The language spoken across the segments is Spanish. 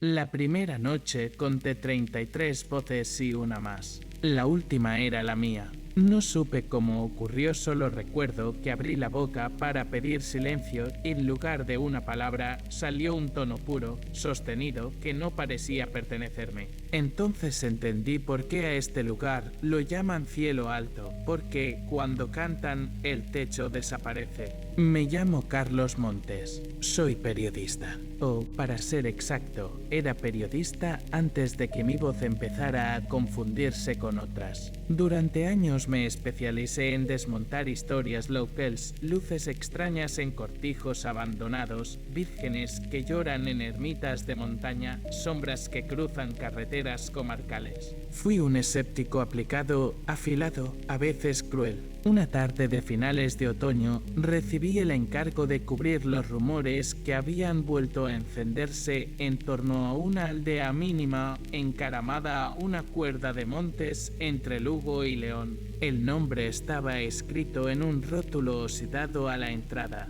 La primera noche conté 33 voces y una más. La última era la mía. No supe cómo ocurrió, solo recuerdo que abrí la boca para pedir silencio y en lugar de una palabra salió un tono puro, sostenido, que no parecía pertenecerme. Entonces entendí por qué a este lugar lo llaman cielo alto, porque cuando cantan el techo desaparece. Me llamo Carlos Montes, soy periodista. O, para ser exacto, era periodista antes de que mi voz empezara a confundirse con otras. Durante años me especialicé en desmontar historias locales, luces extrañas en cortijos abandonados, vírgenes que lloran en ermitas de montaña, sombras que cruzan carreteras comarcales. Fui un escéptico aplicado, afilado, a veces cruel. Una tarde de finales de otoño, recibí el encargo de cubrir los rumores que habían vuelto a encenderse en torno a una aldea mínima encaramada a una cuerda de montes entre Lugo y León. El nombre estaba escrito en un rótulo oxidado a la entrada: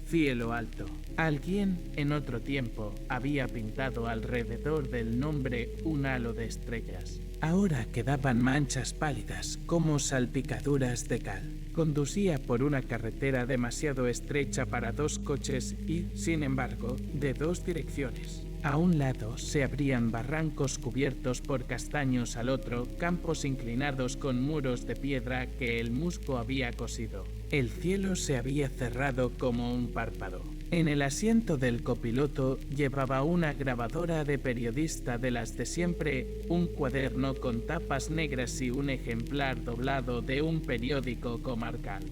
Cielo Alto. Alguien, en otro tiempo, había pintado alrededor del nombre un halo de estrellas. Ahora quedaban manchas pálidas, como salpicaduras de cal. Conducía por una carretera demasiado estrecha para dos coches y, sin embargo, de dos direcciones. A un lado se abrían barrancos cubiertos por castaños, al otro campos inclinados con muros de piedra que el musgo había cosido. El cielo se había cerrado como un párpado. En el asiento del copiloto llevaba una grabadora de periodista de las de siempre, un cuaderno con tapas negras y un ejemplar doblado de un periódico comarcal.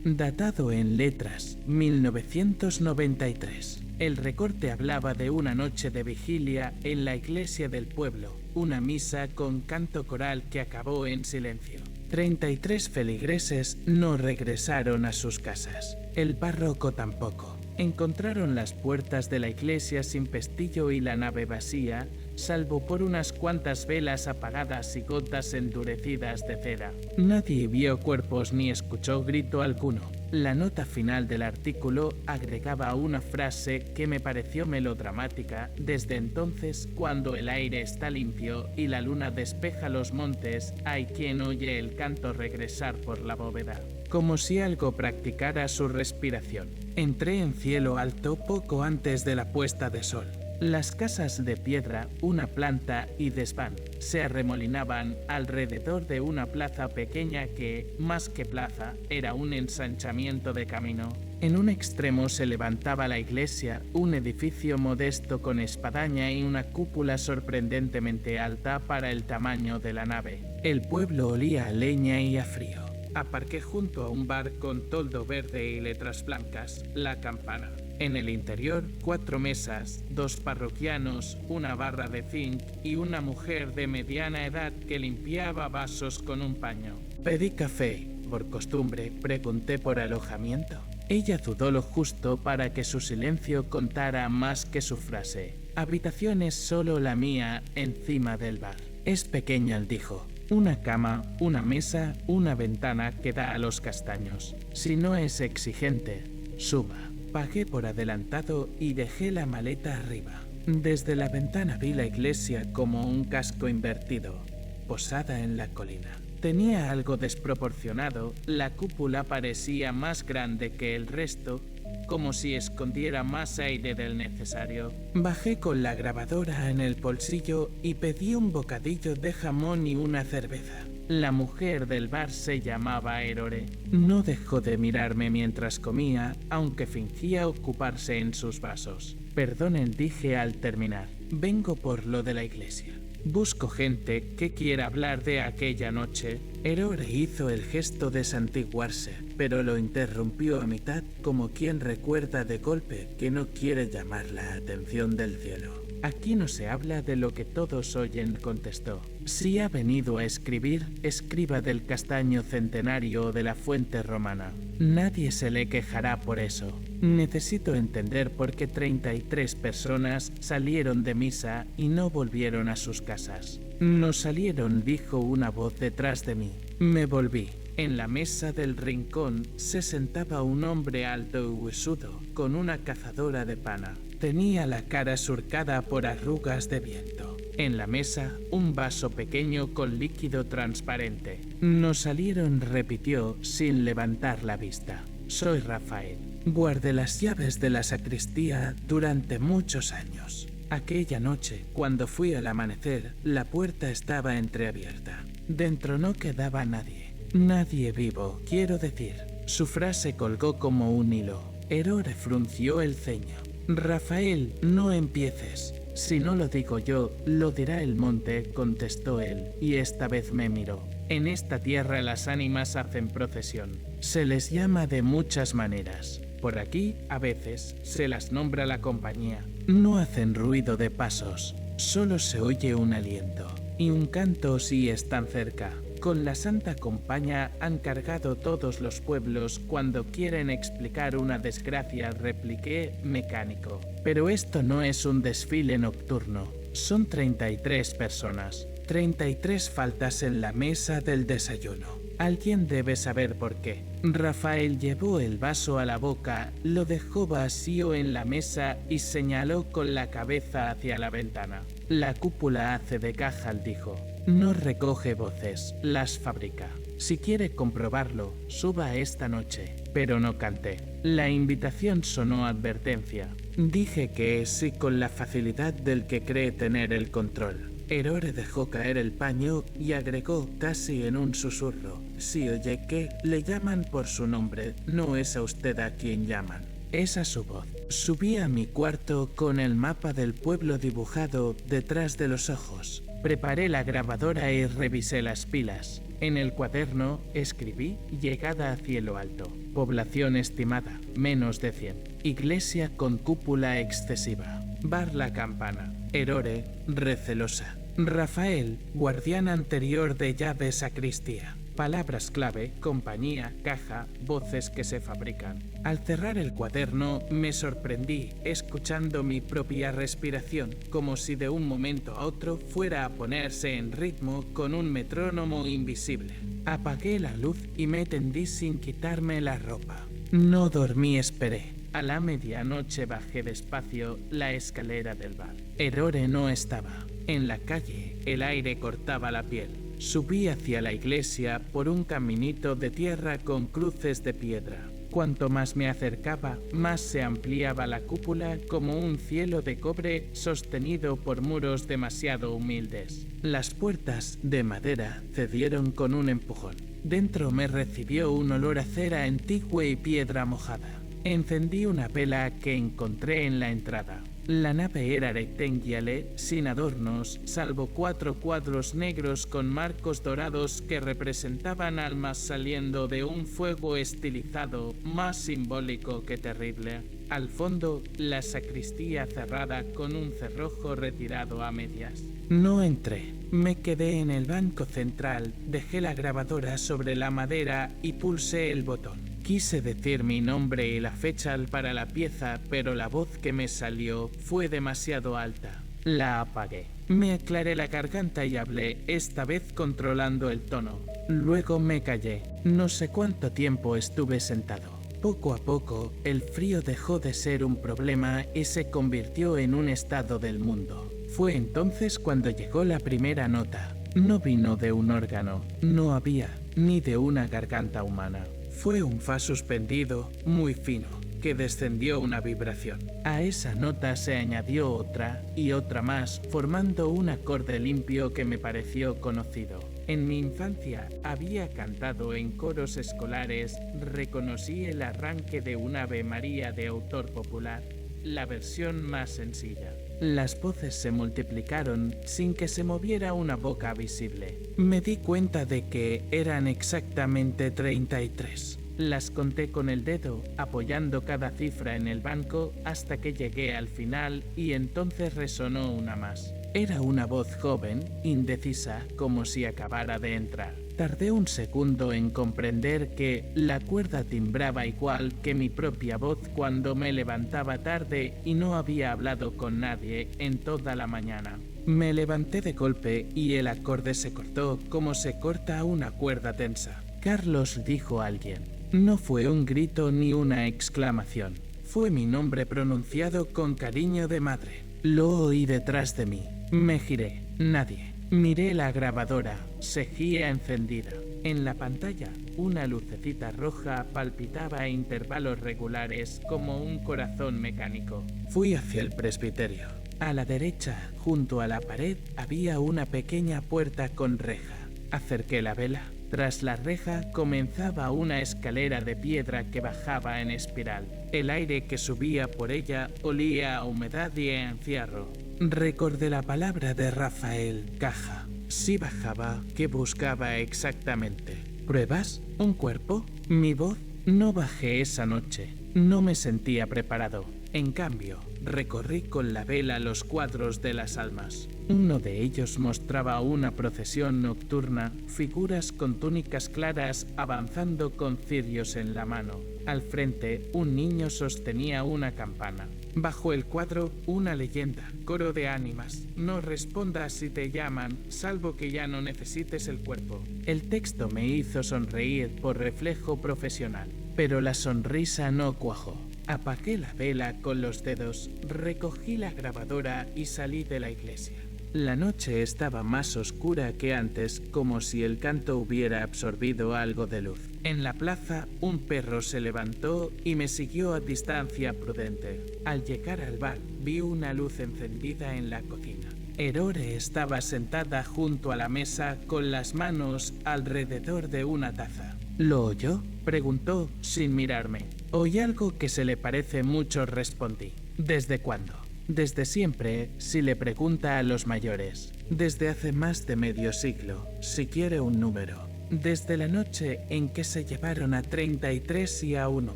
Datado en letras, 1993. El recorte hablaba de una noche de vigilia en la iglesia del pueblo, una misa con canto coral que acabó en silencio. 33 feligreses no regresaron a sus casas. El párroco tampoco. Encontraron las puertas de la iglesia sin pestillo y la nave vacía, salvo por unas cuantas velas apagadas y gotas endurecidas de cera. Nadie vio cuerpos ni escuchó grito alguno. La nota final del artículo agregaba una frase que me pareció melodramática. Desde entonces, cuando el aire está limpio y la luna despeja los montes, hay quien oye el canto regresar por la bóveda. Como si algo practicara su respiración. Entré en Cielo Alto poco antes de la puesta de sol. Las casas de piedra, una planta y desván, se arremolinaban alrededor de una plaza pequeña que, más que plaza, era un ensanchamiento de camino. En un extremo se levantaba la iglesia, un edificio modesto con espadaña y una cúpula sorprendentemente alta para el tamaño de la nave. El pueblo olía a leña y a frío. Aparqué junto a un bar con toldo verde y letras blancas, La Campana. En el interior, 4 mesas, 2 parroquianos, una barra de zinc y una mujer de mediana edad que limpiaba vasos con un paño. Pedí café. Por costumbre, pregunté por alojamiento. Ella dudó lo justo para que su silencio contara más que su frase. Habitación es solo la mía, encima del bar. Es pequeña, dijo. Una cama, una mesa, una ventana que da a los castaños. Si no es exigente, suba. Pagué por adelantado y dejé la maleta arriba. Desde la ventana vi la iglesia como un casco invertido, posada en la colina. Tenía algo desproporcionado, la cúpula parecía más grande que el resto, como si escondiera más aire del necesario. Bajé con la grabadora en el bolsillo y pedí un bocadillo de jamón y una cerveza. La mujer del bar se llamaba Erore. No dejó de mirarme mientras comía, aunque fingía ocuparse en sus vasos. Perdonen, dije al terminar. Vengo por lo de la iglesia. Busco gente que quiera hablar de aquella noche. Erore hizo el gesto de santiguarse, pero lo interrumpió a mitad como quien recuerda de golpe que no quiere llamar la atención del cielo. Aquí no se habla de lo que todos oyen, contestó. Si ha venido a escribir, escriba del castaño centenario o de la fuente romana. Nadie se le quejará por eso. Necesito entender por qué 33 personas salieron de misa y no volvieron a sus casas. No salieron, dijo una voz detrás de mí. Me volví. En la mesa del rincón se sentaba un hombre alto y huesudo, con una cazadora de pana. Tenía la cara surcada por arrugas de viento. En la mesa, un vaso pequeño con líquido transparente. No salieron, repitió, sin levantar la vista. Soy Rafael. Guardé las llaves de la sacristía durante muchos años. Aquella noche, cuando fui al amanecer, la puerta estaba entreabierta. Dentro no quedaba nadie. Nadie vivo, quiero decir. Su frase colgó como un hilo. Erore frunció el ceño. Rafael, no empieces. Si no lo digo yo, lo dirá el monte, contestó él, y esta vez me miró. En esta tierra las ánimas hacen procesión. Se les llama de muchas maneras. Por aquí, a veces, se las nombra la compañía. No hacen ruido de pasos, solo se oye un aliento. Y un canto si están cerca. Con la Santa Compañía han cargado todos los pueblos cuando quieren explicar una desgracia, repliqué mecánico. Pero esto no es un desfile nocturno. Son 33 personas. 33 faltas en la mesa del desayuno. Alguien debe saber por qué. Rafael llevó el vaso a la boca, lo dejó vacío en la mesa y señaló con la cabeza hacia la ventana. La cúpula hace de Cajal, dijo. No recoge voces, las fabrica. Si quiere comprobarlo, suba esta noche. Pero no canté. La invitación sonó advertencia. Dije que sí con la facilidad del que cree tener el control. Erore dejó caer el paño y agregó casi en un susurro. Si oye que le llaman por su nombre, no es a usted a quien llaman. Es a su voz. Subí a mi cuarto con el mapa del pueblo dibujado detrás de los ojos. Preparé la grabadora y revisé las pilas. En el cuaderno escribí llegada a cielo alto. Población estimada, menos de 100. Iglesia con cúpula excesiva. Bar La Campana. Erore, recelosa. Rafael, guardián anterior de llave sacristía. Palabras clave, compañía, caja, voces que se fabrican. Al cerrar el cuaderno me sorprendí escuchando mi propia respiración, como si de un momento a otro fuera a ponerse en ritmo con un metrónomo invisible. Apagué la luz y me tendí sin quitarme la ropa. No dormí, esperé. A la medianoche bajé despacio la escalera del bar. Erore no estaba. En la calle, el aire cortaba la piel. Subí hacia la iglesia por un caminito de tierra con cruces de piedra. Cuanto más me acercaba, más se ampliaba la cúpula como un cielo de cobre sostenido por muros demasiado humildes. Las puertas, de madera, cedieron con un empujón. Dentro me recibió un olor a cera antigua y piedra mojada. Encendí una vela que encontré en la entrada. La nave era rectangular, sin adornos, salvo 4 cuadros negros con marcos dorados que representaban almas saliendo de un fuego estilizado, más simbólico que terrible. Al fondo, la sacristía cerrada con un cerrojo retirado a medias. No entré. Me quedé en el banco central, dejé la grabadora sobre la madera y pulsé el botón. Quise decir mi nombre y la fecha para la pieza, pero la voz que me salió fue demasiado alta. La apagué. Me aclaré la garganta y hablé, esta vez controlando el tono. Luego me callé. No sé cuánto tiempo estuve sentado. Poco a poco, el frío dejó de ser un problema y se convirtió en un estado del mundo. Fue entonces cuando llegó la primera nota. No vino de un órgano, no había, ni de una garganta humana. Fue un fa suspendido, muy fino, que descendió una vibración. A esa nota se añadió otra y otra más, formando un acorde limpio que me pareció conocido. En mi infancia había cantado en coros escolares, reconocí el arranque de un Ave María de autor popular, la versión más sencilla. Las voces se multiplicaron sin que se moviera una boca visible. Me di cuenta de que eran exactamente 33. Las conté con el dedo, apoyando cada cifra en el banco hasta que llegué al final y entonces resonó una más. Era una voz joven, indecisa, como si acabara de entrar. Tardé un segundo en comprender que la cuerda timbraba igual que mi propia voz cuando me levantaba tarde y no había hablado con nadie en toda la mañana. Me levanté de golpe y el acorde se cortó como se corta una cuerda tensa. Carlos, dijo alguien. No fue un grito ni una exclamación. Fue mi nombre pronunciado con cariño de madre. Lo oí detrás de mí. Me giré. Nadie. Miré la grabadora. Seguía encendida. En la pantalla, una lucecita roja palpitaba a intervalos regulares como un corazón mecánico. Fui hacia el presbiterio. A la derecha, junto a la pared, había una pequeña puerta con reja. Acerqué la vela. Tras la reja comenzaba una escalera de piedra que bajaba en espiral. El aire que subía por ella olía a humedad y a encierro. Recordé la palabra de Rafael, caja. Si bajaba, ¿qué buscaba exactamente? ¿Pruebas? ¿Un cuerpo? ¿Mi voz? No bajé esa noche. No me sentía preparado. En cambio, recorrí con la vela los cuadros de las almas. Uno de ellos mostraba una procesión nocturna, figuras con túnicas claras avanzando con cirios en la mano. Al frente, un niño sostenía una campana. Bajo el cuadro, una leyenda, coro de ánimas. No respondas si te llaman, salvo que ya no necesites el cuerpo. El texto me hizo sonreír por reflejo profesional, pero la sonrisa no cuajó. Apagué la vela con los dedos, recogí la grabadora y salí de la iglesia. La noche estaba más oscura que antes, como si el canto hubiera absorbido algo de luz. En la plaza, un perro se levantó y me siguió a distancia prudente. Al llegar al bar, vi una luz encendida en la cocina. Erore estaba sentada junto a la mesa con las manos alrededor de una taza. ¿Lo oyó?, preguntó sin mirarme. Oí algo que se le parece mucho, respondí. ¿Desde cuándo? Desde siempre, si le pregunta a los mayores. Desde hace más de medio siglo, si quiere un número. Desde la noche en que se llevaron a 33 y a uno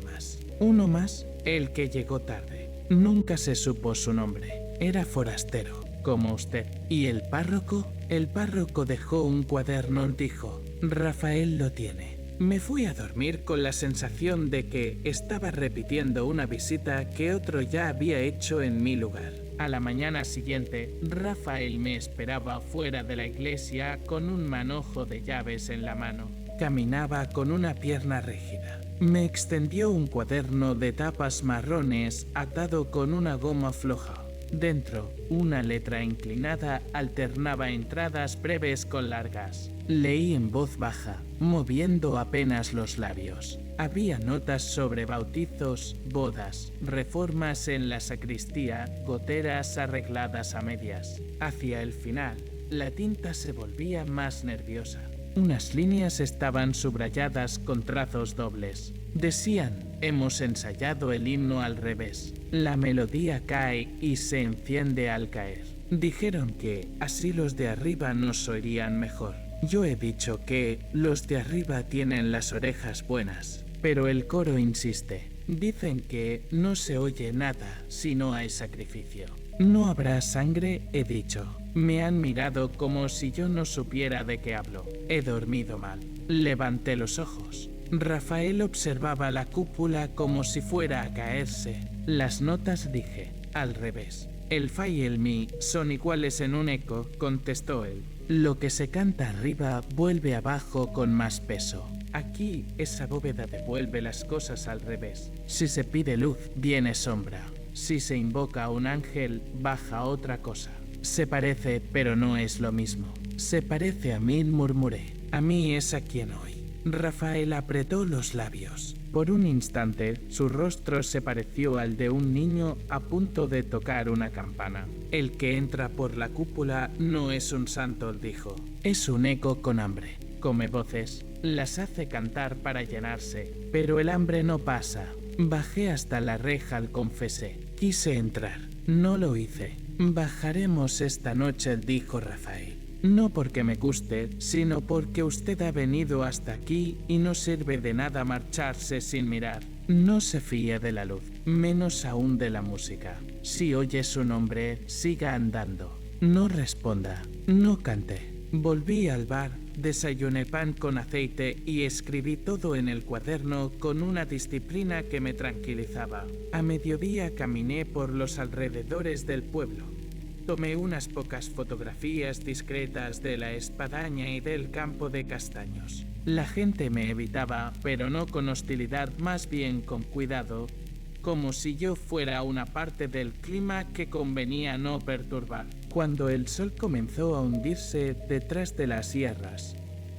más. Uno más, el que llegó tarde. Nunca se supo su nombre. Era forastero, como usted. ¿Y el párroco? El párroco dejó un cuaderno, dijo. Rafael lo tiene. Me fui a dormir con la sensación de que estaba repitiendo una visita que otro ya había hecho en mi lugar. A la mañana siguiente, Rafael me esperaba fuera de la iglesia con un manojo de llaves en la mano. Caminaba con una pierna rígida. Me extendió un cuaderno de tapas marrones atado con una goma floja. Dentro, una letra inclinada alternaba entradas breves con largas. Leí en voz baja, moviendo apenas los labios. Había notas sobre bautizos, bodas, reformas en la sacristía, goteras arregladas a medias. Hacia el final, la tinta se volvía más nerviosa. Unas líneas estaban subrayadas con trazos dobles. Decían, hemos ensayado el himno al revés. La melodía cae y se enciende al caer. Dijeron que así los de arriba nos oirían mejor. Yo he dicho que los de arriba tienen las orejas buenas, pero el coro insiste. Dicen que no se oye nada si no hay sacrificio. No habrá sangre, he dicho. Me han mirado como si yo no supiera de qué hablo. He dormido mal. Levanté los ojos. Rafael observaba la cúpula como si fuera a caerse. Las notas, dije, al revés. El fa y el mi son iguales en un eco, contestó él. Lo que se canta arriba vuelve abajo con más peso. Aquí esa bóveda devuelve las cosas al revés. Si se pide luz, viene sombra. Si se invoca a un ángel, baja otra cosa. Se parece, pero no es lo mismo. Se parece a mí, murmuré. A mí es a quien oí. Rafael apretó los labios. Por un instante, su rostro se pareció al de un niño a punto de tocar una campana. El que entra por la cúpula no es un santo, dijo. Es un eco con hambre. Come voces, las hace cantar para llenarse, pero el hambre no pasa. Bajé hasta la reja, al confesé. Quise entrar. No lo hice. Bajaremos esta noche, dijo Rafael. No porque me guste, sino porque usted ha venido hasta aquí y no sirve de nada marcharse sin mirar. No se fíe de la luz, menos aún de la música. Si oye su nombre, siga andando. No responda, no cante. Volví al bar, desayuné pan con aceite y escribí todo en el cuaderno con una disciplina que me tranquilizaba. A mediodía caminé por los alrededores del pueblo. Tomé unas pocas fotografías discretas de la espadaña y del campo de castaños. La gente me evitaba, pero no con hostilidad, más bien con cuidado, como si yo fuera una parte del clima que convenía no perturbar. Cuando el sol comenzó a hundirse detrás de las sierras,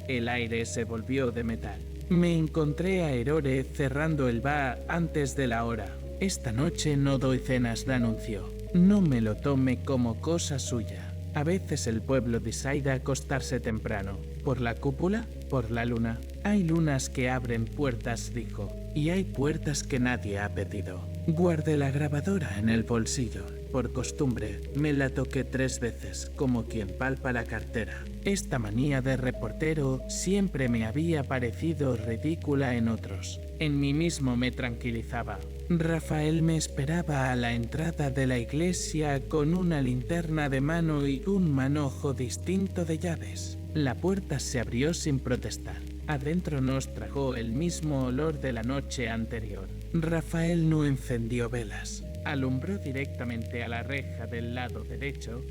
el aire se volvió de metal. Me encontré a Erore cerrando el bar antes de la hora. Esta noche no doy cenas, le anunció. No me lo tome como cosa suya. A veces el pueblo decide acostarse temprano. ¿Por la cúpula? ¿Por la luna? Hay lunas que abren puertas, dijo, y hay puertas que nadie ha pedido. Guardé la grabadora en el bolsillo. Por costumbre, me la toqué 3 veces, como quien palpa la cartera. Esta manía de reportero siempre me había parecido ridícula en otros. En mí mismo me tranquilizaba. Rafael me esperaba a la entrada de la iglesia con una linterna de mano y un manojo distinto de llaves. La puerta se abrió sin protestar. Adentro nos trajo el mismo olor de la noche anterior. Rafael no encendió velas. Alumbró directamente a la reja del lado derecho,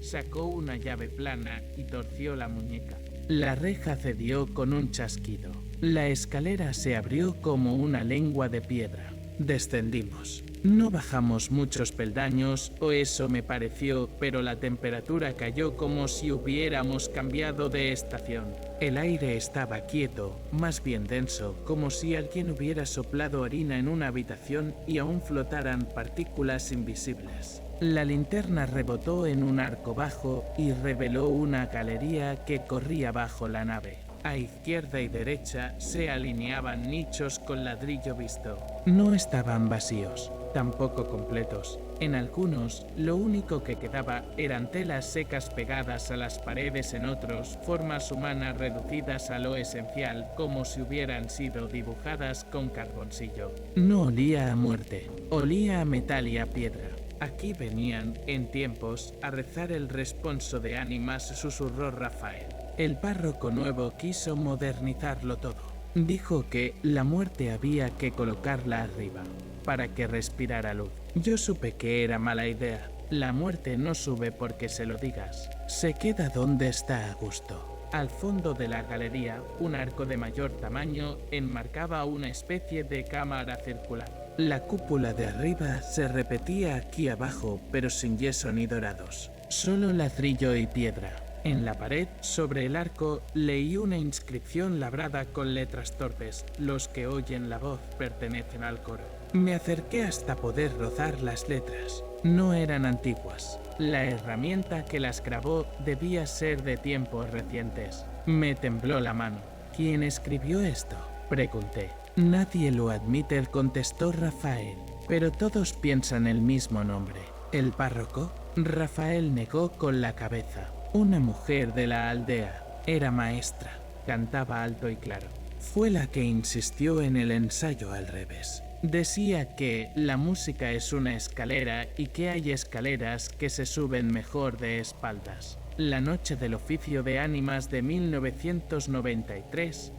sacó una llave plana y torció la muñeca. La reja cedió con un chasquido. La escalera se abrió como una lengua de piedra. Descendimos. No bajamos muchos peldaños, o eso me pareció, pero la temperatura cayó como si hubiéramos cambiado de estación. El aire estaba quieto, más bien denso, como si alguien hubiera soplado harina en una habitación y aún flotaran partículas invisibles. La linterna rebotó en un arco bajo y reveló una galería que corría bajo la nave. A izquierda y derecha se alineaban nichos con ladrillo visto. No estaban vacíos, tampoco completos. En algunos, lo único que quedaba eran telas secas pegadas a las paredes, en otros, formas humanas reducidas a lo esencial, como si hubieran sido dibujadas con carboncillo. No olía a muerte, olía a metal y a piedra. Aquí venían, en tiempos, a rezar el responso de ánimas, susurró Rafael. El párroco nuevo quiso modernizarlo todo. Dijo que la muerte había que colocarla arriba, para que respirara luz. Yo supe que era mala idea. La muerte no sube porque se lo digas. Se queda donde está a gusto. Al fondo de la galería, un arco de mayor tamaño enmarcaba una especie de cámara circular. La cúpula de arriba se repetía aquí abajo, pero sin yeso ni dorados. Solo ladrillo y piedra. En la pared, sobre el arco, leí una inscripción labrada con letras torpes. Los que oyen la voz pertenecen al coro. Me acerqué hasta poder rozar las letras. No eran antiguas. La herramienta que las grabó debía ser de tiempos recientes. Me tembló la mano. ¿Quién escribió esto?, pregunté. Nadie lo admite, contestó Rafael. Pero todos piensan el mismo nombre. ¿El párroco? Rafael negó con la cabeza. Una mujer de la aldea. Era maestra. Cantaba alto y claro. Fue la que insistió en el ensayo al revés. Decía que la música es una escalera y que hay escaleras que se suben mejor de espaldas. La noche del oficio de ánimas de 1993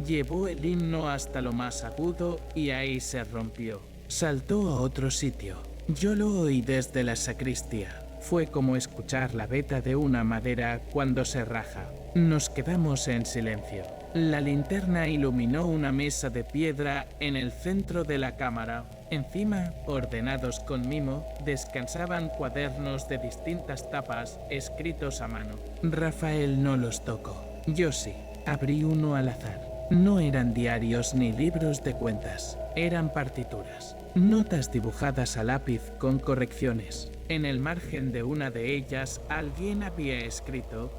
llevó el himno hasta lo más agudo y ahí se rompió. Saltó a otro sitio. Yo lo oí desde la sacristía. Fue como escuchar la veta de una madera cuando se raja. Nos quedamos en silencio. La linterna iluminó una mesa de piedra en el centro de la cámara. Encima, ordenados con mimo, descansaban cuadernos de distintas tapas escritos a mano. Rafael no los tocó. Yo sí. Abrí uno al azar. No eran diarios ni libros de cuentas. Eran partituras. Notas dibujadas a lápiz con correcciones. En el margen de una de ellas, alguien había escrito,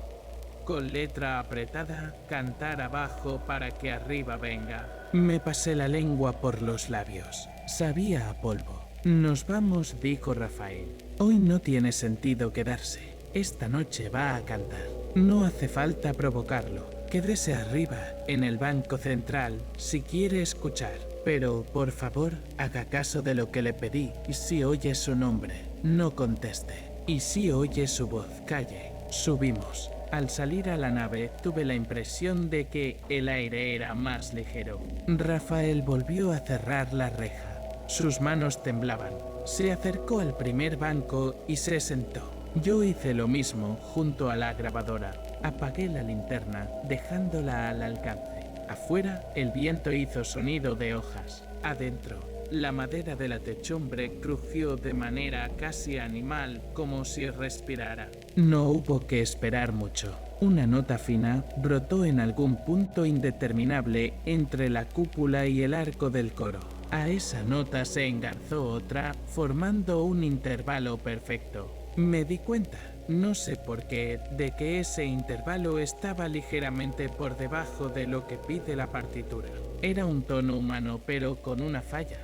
con letra apretada, cantar abajo para que arriba venga. Me pasé la lengua por los labios. Sabía a polvo. Nos vamos, dijo Rafael. Hoy no tiene sentido quedarse. Esta noche va a cantar. No hace falta provocarlo. Quédese arriba, en el banco central, si quiere escuchar. Pero, por favor, haga caso de lo que le pedí. Y si oye su nombre, no conteste. Y si oye su voz, calle. Subimos. Al salir a la nave, tuve la impresión de que el aire era más ligero. Rafael volvió a cerrar la reja. Sus manos temblaban. Se acercó al primer banco y se sentó. Yo hice lo mismo junto a la grabadora. Apagué la linterna, dejándola al alcance. Afuera, el viento hizo sonido de hojas. Adentro, la madera de la techumbre crujió de manera casi animal, como si respirara. No hubo que esperar mucho. Una nota fina brotó en algún punto indeterminable entre la cúpula y el arco del coro. A esa nota se engarzó otra, formando un intervalo perfecto. Me di cuenta, no sé por qué, de que ese intervalo estaba ligeramente por debajo de lo que pide la partitura. Era un tono humano, pero con una falla,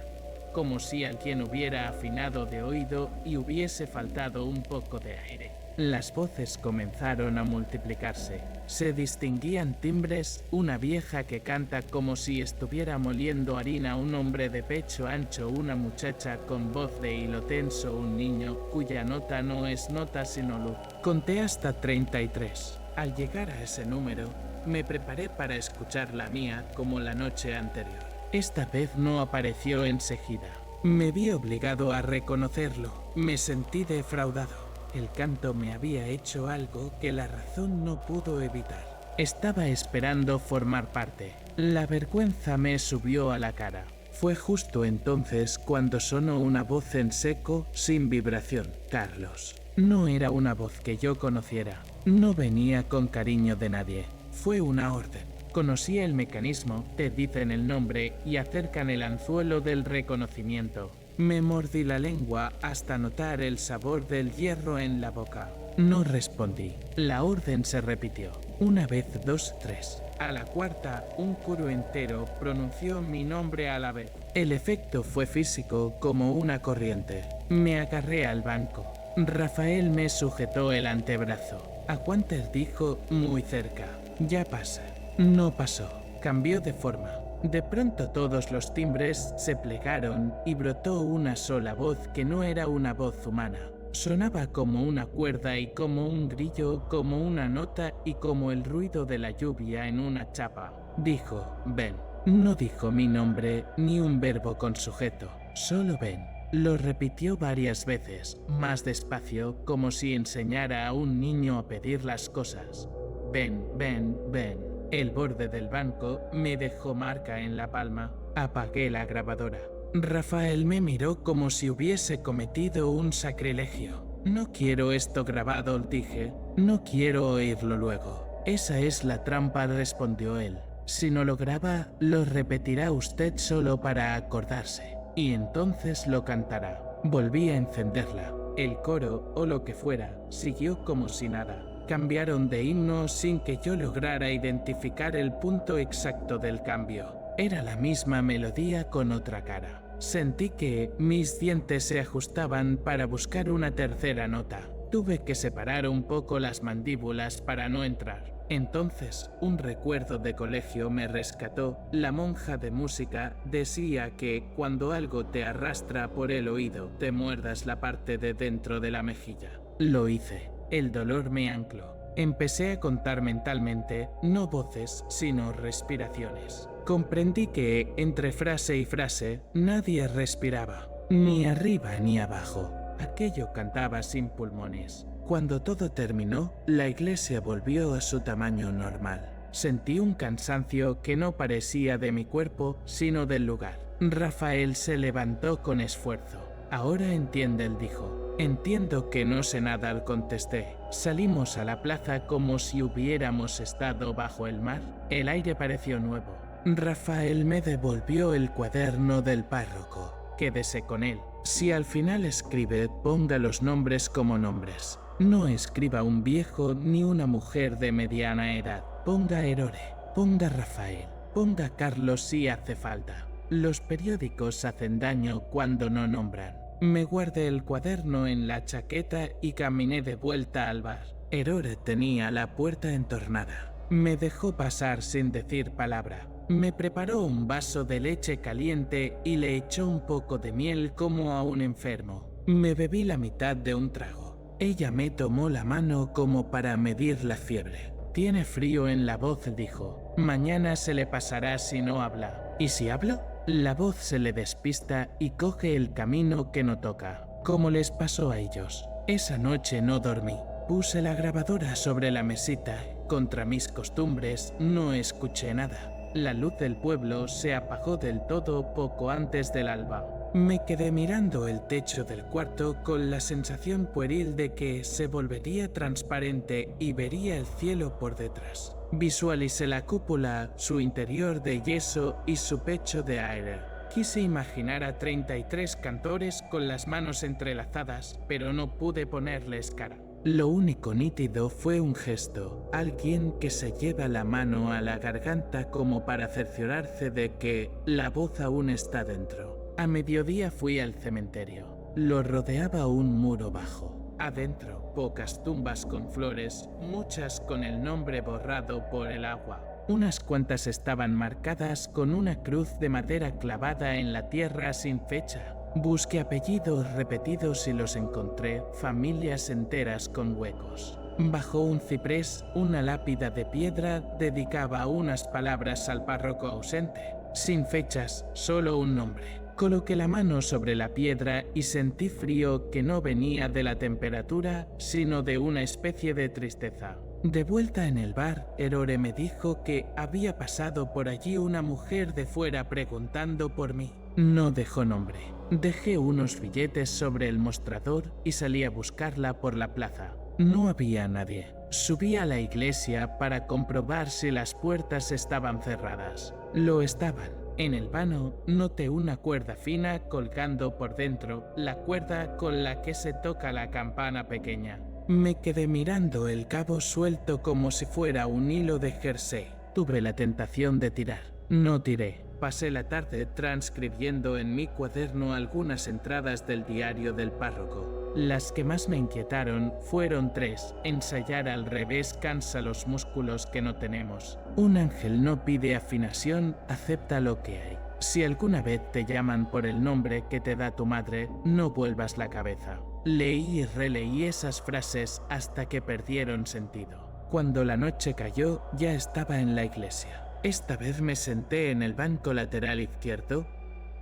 como si alguien hubiera afinado de oído y hubiese faltado un poco de aire. Las voces comenzaron a multiplicarse. Se distinguían timbres, una vieja que canta como si estuviera moliendo harina, un hombre de pecho ancho, una muchacha con voz de hilo tenso, un niño cuya nota no es nota sino luz. Conté hasta 33. Al llegar a ese número, me preparé para escuchar la mía como la noche anterior. Esta vez no apareció enseguida. Me vi obligado a reconocerlo. Me sentí defraudado. El canto me había hecho algo que la razón no pudo evitar. Estaba esperando formar parte. La vergüenza me subió a la cara. Fue justo entonces cuando sonó una voz en seco, sin vibración. Carlos. No era una voz que yo conociera. No venía con cariño de nadie. Fue una orden. Conocía el mecanismo, te dicen el nombre y acercan el anzuelo del reconocimiento. Me mordí la lengua hasta notar el sabor del hierro en la boca. No respondí. La orden se repitió. Una vez, dos, tres. A la cuarta, un coro entero pronunció mi nombre a la vez. El efecto fue físico como una corriente. Me agarré al banco. Rafael me sujetó el antebrazo. Aguantes, dijo, muy cerca. Ya pasa. No pasó. Cambió de forma. De pronto todos los timbres se plegaron y brotó una sola voz que no era una voz humana. Sonaba como una cuerda y como un grillo, como una nota y como el ruido de la lluvia en una chapa. Dijo, ven. No dijo mi nombre ni un verbo con sujeto, solo ven. Lo repitió varias veces, más despacio, como si enseñara a un niño a pedir las cosas. Ven, ven, ven. El borde del banco me dejó marca en la palma. Apagué la grabadora. Rafael me miró como si hubiese cometido un sacrilegio. No quiero esto grabado, dije. No quiero oírlo luego. Esa es la trampa, respondió él. Si no lo graba, lo repetirá usted solo para acordarse. Y entonces lo cantará. Volví a encenderla. El coro, o lo que fuera, siguió como si nada. Cambiaron de himno sin que yo lograra identificar el punto exacto del cambio. Era la misma melodía con otra cara. Sentí que mis dientes se ajustaban para buscar una tercera nota. Tuve que separar un poco las mandíbulas para no entrar. Entonces, un recuerdo de colegio me rescató. La monja de música decía que cuando algo te arrastra por el oído, te muerdas la parte de dentro de la mejilla. Lo hice. El dolor me ancló. Empecé a contar mentalmente, no voces, sino respiraciones. Comprendí que, entre frase y frase, nadie respiraba, ni arriba ni abajo. Aquello cantaba sin pulmones. Cuando todo terminó, la iglesia volvió a su tamaño normal. Sentí un cansancio que no parecía de mi cuerpo, sino del lugar. Rafael se levantó con esfuerzo. Ahora entiende, él dijo. Entiendo que no sé nada, contesté. Salimos a la plaza como si hubiéramos estado bajo el mar. El aire pareció nuevo. Rafael me devolvió el cuaderno del párroco. Quédese con él. Si al final escribe, ponga los nombres como nombres. No escriba un viejo ni una mujer de mediana edad. Ponga Erore, ponga Rafael, ponga Carlos si hace falta. Los periódicos hacen daño cuando no nombran. Me guardé el cuaderno en la chaqueta y caminé de vuelta al bar. Erore tenía la puerta entornada. Me dejó pasar sin decir palabra. Me preparó un vaso de leche caliente y le echó un poco de miel como a un enfermo. Me bebí la mitad de un trago. Ella me tomó la mano como para medir la fiebre. Tiene frío en la voz, dijo. Mañana se le pasará si no habla. ¿Y si hablo? La voz se le despista y coge el camino que no toca, como les pasó a ellos. Esa noche no dormí. Puse la grabadora sobre la mesita. Contra mis costumbres, no escuché nada. La luz del pueblo se apagó del todo poco antes del alba. Me quedé mirando el techo del cuarto con la sensación pueril de que se volvería transparente y vería el cielo por detrás. Visualicé la cúpula, su interior de yeso y su pecho de aire. Quise imaginar a 33 cantores con las manos entrelazadas, pero no pude ponerles cara. Lo único nítido fue un gesto, alguien que se lleva la mano a la garganta como para cerciorarse de que la voz aún está dentro. A mediodía fui al cementerio. Lo rodeaba un muro bajo. Adentro, pocas tumbas con flores, muchas con el nombre borrado por el agua. Unas cuantas estaban marcadas con una cruz de madera clavada en la tierra sin fecha. Busqué apellidos repetidos y los encontré, familias enteras con huecos. Bajo un ciprés, una lápida de piedra dedicaba unas palabras al párroco ausente. Sin fechas, solo un nombre. Coloqué la mano sobre la piedra y sentí frío que no venía de la temperatura, sino de una especie de tristeza. De vuelta en el bar, Erore me dijo que había pasado por allí una mujer de fuera preguntando por mí. No dejó nombre. Dejé unos billetes sobre el mostrador y salí a buscarla por la plaza. No había nadie. Subí a la iglesia para comprobar si las puertas estaban cerradas. Lo estaban. En el vano noté una cuerda fina colgando por dentro, la cuerda con la que se toca la campana pequeña. Me quedé mirando el cabo suelto como si fuera un hilo de jersey. Tuve la tentación de tirar. No tiré. Pasé la tarde transcribiendo en mi cuaderno algunas entradas del diario del párroco. Las que más me inquietaron fueron 3. Ensayar al revés cansa los músculos que no tenemos. Un ángel no pide afinación, acepta lo que hay. Si alguna vez te llaman por el nombre que te da tu madre, no vuelvas la cabeza. Leí y releí esas frases hasta que perdieron sentido. Cuando la noche cayó, ya estaba en la iglesia. Esta vez me senté en el banco lateral izquierdo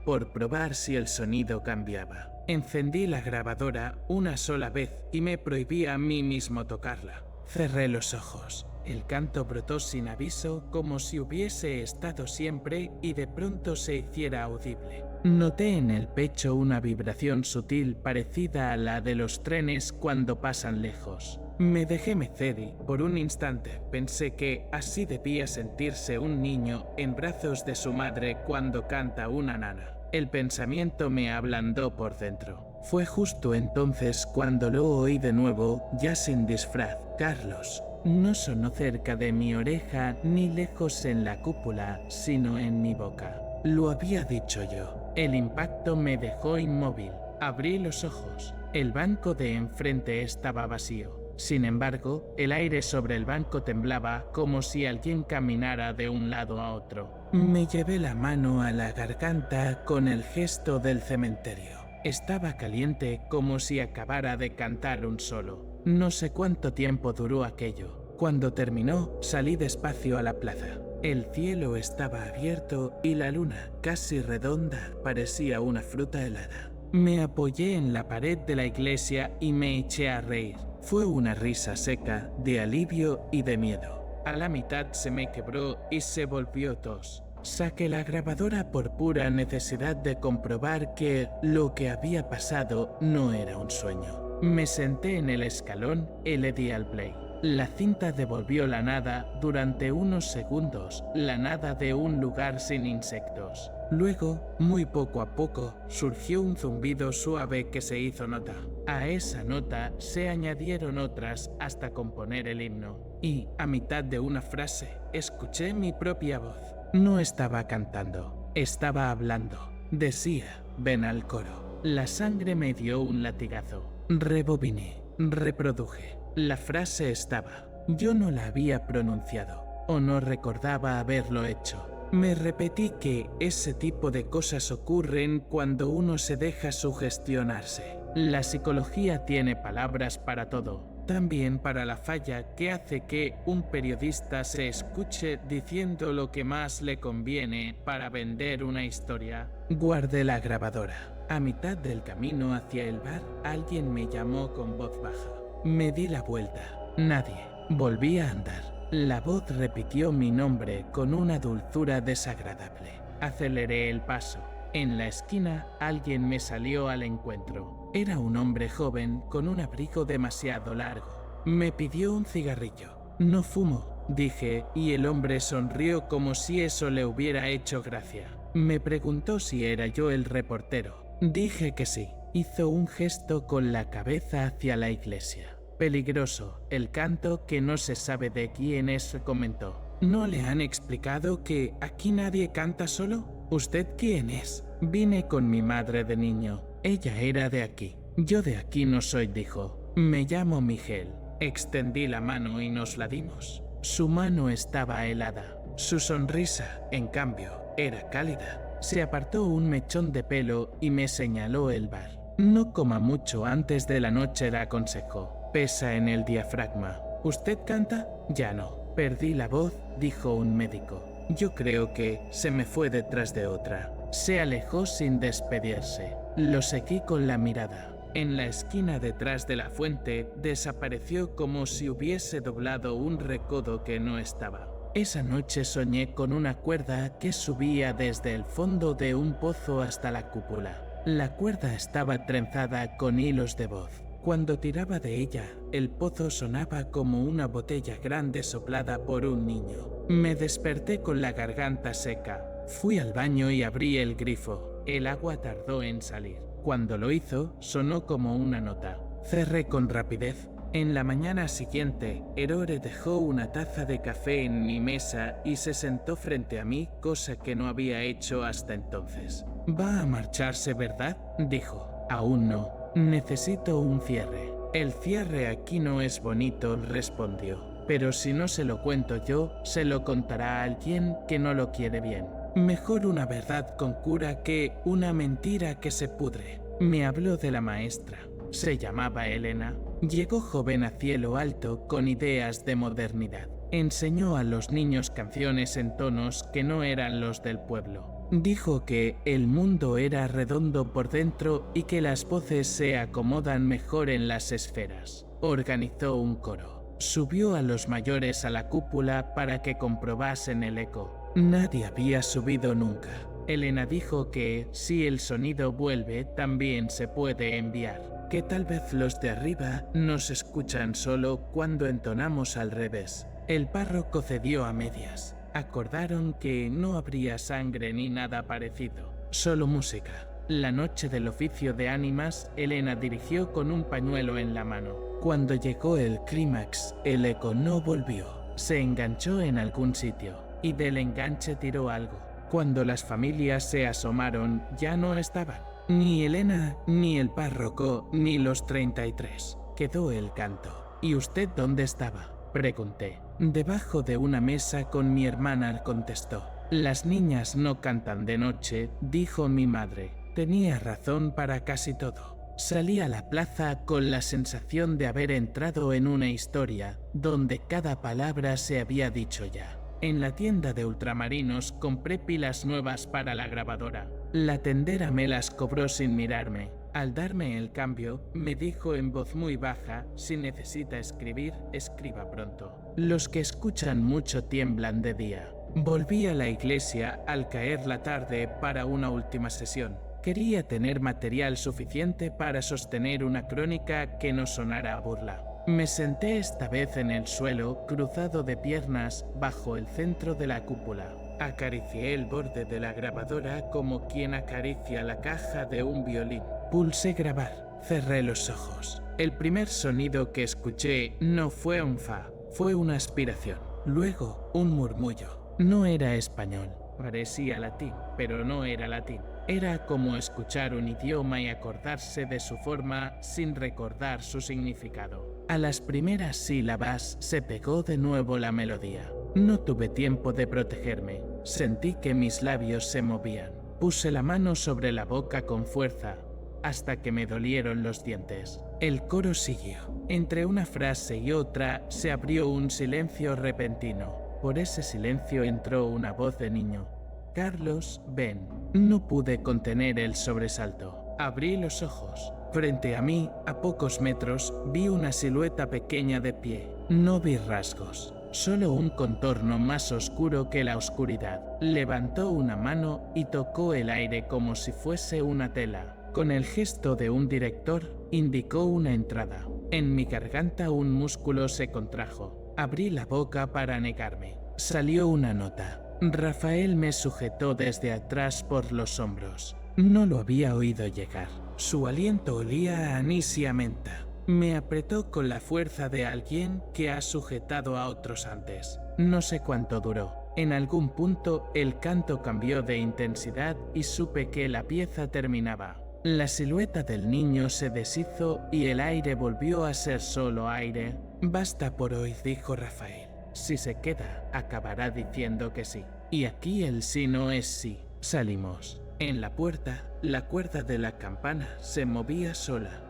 por probar si el sonido cambiaba. Encendí la grabadora una sola vez y me prohibí a mí mismo tocarla. Cerré los ojos. El canto brotó sin aviso, como si hubiese estado siempre y de pronto se hiciera audible. Noté en el pecho una vibración sutil parecida a la de los trenes cuando pasan lejos. Me dejé mecer y, por un instante, pensé que así debía sentirse un niño en brazos de su madre cuando canta una nana. El pensamiento me ablandó por dentro. Fue justo entonces cuando lo oí de nuevo, ya sin disfraz. Carlos. No sonó cerca de mi oreja ni lejos en la cúpula, sino en mi boca. Lo había dicho yo. El impacto me dejó inmóvil. Abrí los ojos. El banco de enfrente estaba vacío. Sin embargo, el aire sobre el banco temblaba como si alguien caminara de un lado a otro. Me llevé la mano a la garganta con el gesto del cementerio. Estaba caliente como si acabara de cantar un solo. No sé cuánto tiempo duró aquello. Cuando terminó, salí despacio a la plaza. El cielo estaba abierto y la luna, casi redonda, parecía una fruta helada. Me apoyé en la pared de la iglesia y me eché a reír. Fue una risa seca, de alivio y de miedo. A la mitad se me quebró y se volvió tos. Saqué la grabadora por pura necesidad de comprobar que lo que había pasado no era un sueño. Me senté en el escalón y le di al play. La cinta devolvió la nada durante unos segundos, la nada de un lugar sin insectos. Luego, muy poco a poco, surgió un zumbido suave que se hizo nota. A esa nota se añadieron otras hasta componer el himno. Y, a mitad de una frase, escuché mi propia voz. No estaba cantando, estaba hablando. Decía, ven al coro. La sangre me dio un latigazo. Rebobiné, reproduje. La frase estaba. Yo no la había pronunciado, o no recordaba haberlo hecho. Me repetí que ese tipo de cosas ocurren cuando uno se deja sugestionarse. La psicología tiene palabras para todo, también para la falla que hace que un periodista se escuche diciendo lo que más le conviene para vender una historia. Guardé la grabadora. A mitad del camino hacia el bar, alguien me llamó con voz baja. Me di la vuelta. Nadie. Volví a andar. La voz repitió mi nombre con una dulzura desagradable. Aceleré el paso. En la esquina, alguien me salió al encuentro. Era un hombre joven con un abrigo demasiado largo. Me pidió un cigarrillo. No fumo, dije, y el hombre sonrió como si eso le hubiera hecho gracia. Me preguntó si era yo el reportero. Dije que sí. Hizo un gesto con la cabeza hacia la iglesia. Peligroso, el canto que no se sabe de quién es, comentó. ¿No le han explicado que aquí nadie canta solo? ¿Usted quién es? Vine con mi madre de niño. Ella era de aquí. Yo de aquí no soy, dijo. Me llamo Miguel. Extendí la mano y nos la dimos. Su mano estaba helada. Su sonrisa, en cambio, era cálida. Se apartó un mechón de pelo y me señaló el bar. No coma mucho antes de la noche, le aconsejó. Pesa en el diafragma. ¿Usted canta? Ya no. Perdí la voz, dijo un médico. Yo creo que se me fue detrás de otra. Se alejó sin despedirse. Lo seguí con la mirada. En la esquina detrás de la fuente desapareció como si hubiese doblado un recodo que no estaba. Esa noche soñé con una cuerda que subía desde el fondo de un pozo hasta la cúpula. La cuerda estaba trenzada con hilos de voz. Cuando tiraba de ella, el pozo sonaba como una botella grande soplada por un niño. Me desperté con la garganta seca. Fui al baño y abrí el grifo. El agua tardó en salir. Cuando lo hizo, sonó como una nota. Cerré con rapidez. En la mañana siguiente, Erore dejó una taza de café en mi mesa y se sentó frente a mí, cosa que no había hecho hasta entonces. «Va a marcharse, ¿verdad?», dijo. «Aún no. Necesito un cierre». «El cierre aquí no es bonito», respondió. «Pero si no se lo cuento yo, se lo contará a alguien que no lo quiere bien. Mejor una verdad con cura que una mentira que se pudre». Me habló de la maestra. Se llamaba Elena. Llegó joven a cielo alto con ideas de modernidad. Enseñó a los niños canciones en tonos que no eran los del pueblo. Dijo que el mundo era redondo por dentro y que las voces se acomodan mejor en las esferas. Organizó un coro. Subió a los mayores a la cúpula para que comprobasen el eco. Nadie había subido nunca. Elena dijo que si el sonido vuelve, también se puede enviar. Que tal vez los de arriba nos escuchan solo cuando entonamos al revés. El párroco cedió a medias. Acordaron que no habría sangre ni nada parecido, solo música. La noche del oficio de ánimas, Elena dirigió con un pañuelo en la mano. Cuando llegó el clímax, el eco no volvió. Se enganchó en algún sitio, y del enganche tiró algo. Cuando las familias se asomaron, ya no estaban. Ni Elena, ni el párroco, ni los 33. Quedó el canto. ¿Y usted dónde estaba?, pregunté. Debajo de una mesa con mi hermana, contestó. Las niñas no cantan de noche, dijo mi madre. Tenía razón para casi todo. Salí a la plaza con la sensación de haber entrado en una historia, donde cada palabra se había dicho ya. En la tienda de ultramarinos compré pilas nuevas para la grabadora. La tendera me las cobró sin mirarme. Al darme el cambio, me dijo en voz muy baja, si necesita escribir, escriba pronto. Los que escuchan mucho tiemblan de día. Volví a la iglesia al caer la tarde para una última sesión. Quería tener material suficiente para sostener una crónica que no sonara a burla. Me senté esta vez en el suelo, cruzado de piernas, bajo el centro de la cúpula. Acaricié el borde de la grabadora como quien acaricia la caja de un violín. Pulsé grabar. Cerré los ojos. El primer sonido que escuché no fue un fa, fue una aspiración. Luego, un murmullo. No era español. Parecía latín, pero no era latín. Era como escuchar un idioma y acordarse de su forma sin recordar su significado. A las primeras sílabas se pegó de nuevo la melodía. No tuve tiempo de protegerme. Sentí que mis labios se movían. Puse la mano sobre la boca con fuerza, hasta que me dolieron los dientes. El coro siguió. Entre una frase y otra se abrió un silencio repentino. Por ese silencio entró una voz de niño. «Carlos, ven». No pude contener el sobresalto. Abrí los ojos. Frente a mí, a pocos metros, vi una silueta pequeña de pie. No vi rasgos. solo un contorno más oscuro que la oscuridad. Levantó una mano y tocó el aire como si fuese una tela. Con el gesto de un director, indicó una entrada. En mi garganta un músculo se contrajo. Abrí la boca para negarme. Salió una nota. Rafael me sujetó desde atrás por los hombros. No lo había oído llegar. Su aliento olía a anís y a menta. Me apretó con la fuerza de alguien que ha sujetado a otros antes. No sé cuánto duró. En algún punto el canto cambió de intensidad y supe que la pieza terminaba. La silueta del niño se deshizo y el aire volvió a ser solo aire. Basta por hoy, dijo Rafael. Si se queda, acabará diciendo que sí. Y aquí el sí no es sí. Salimos. En la puerta, la cuerda de la campana se movía sola,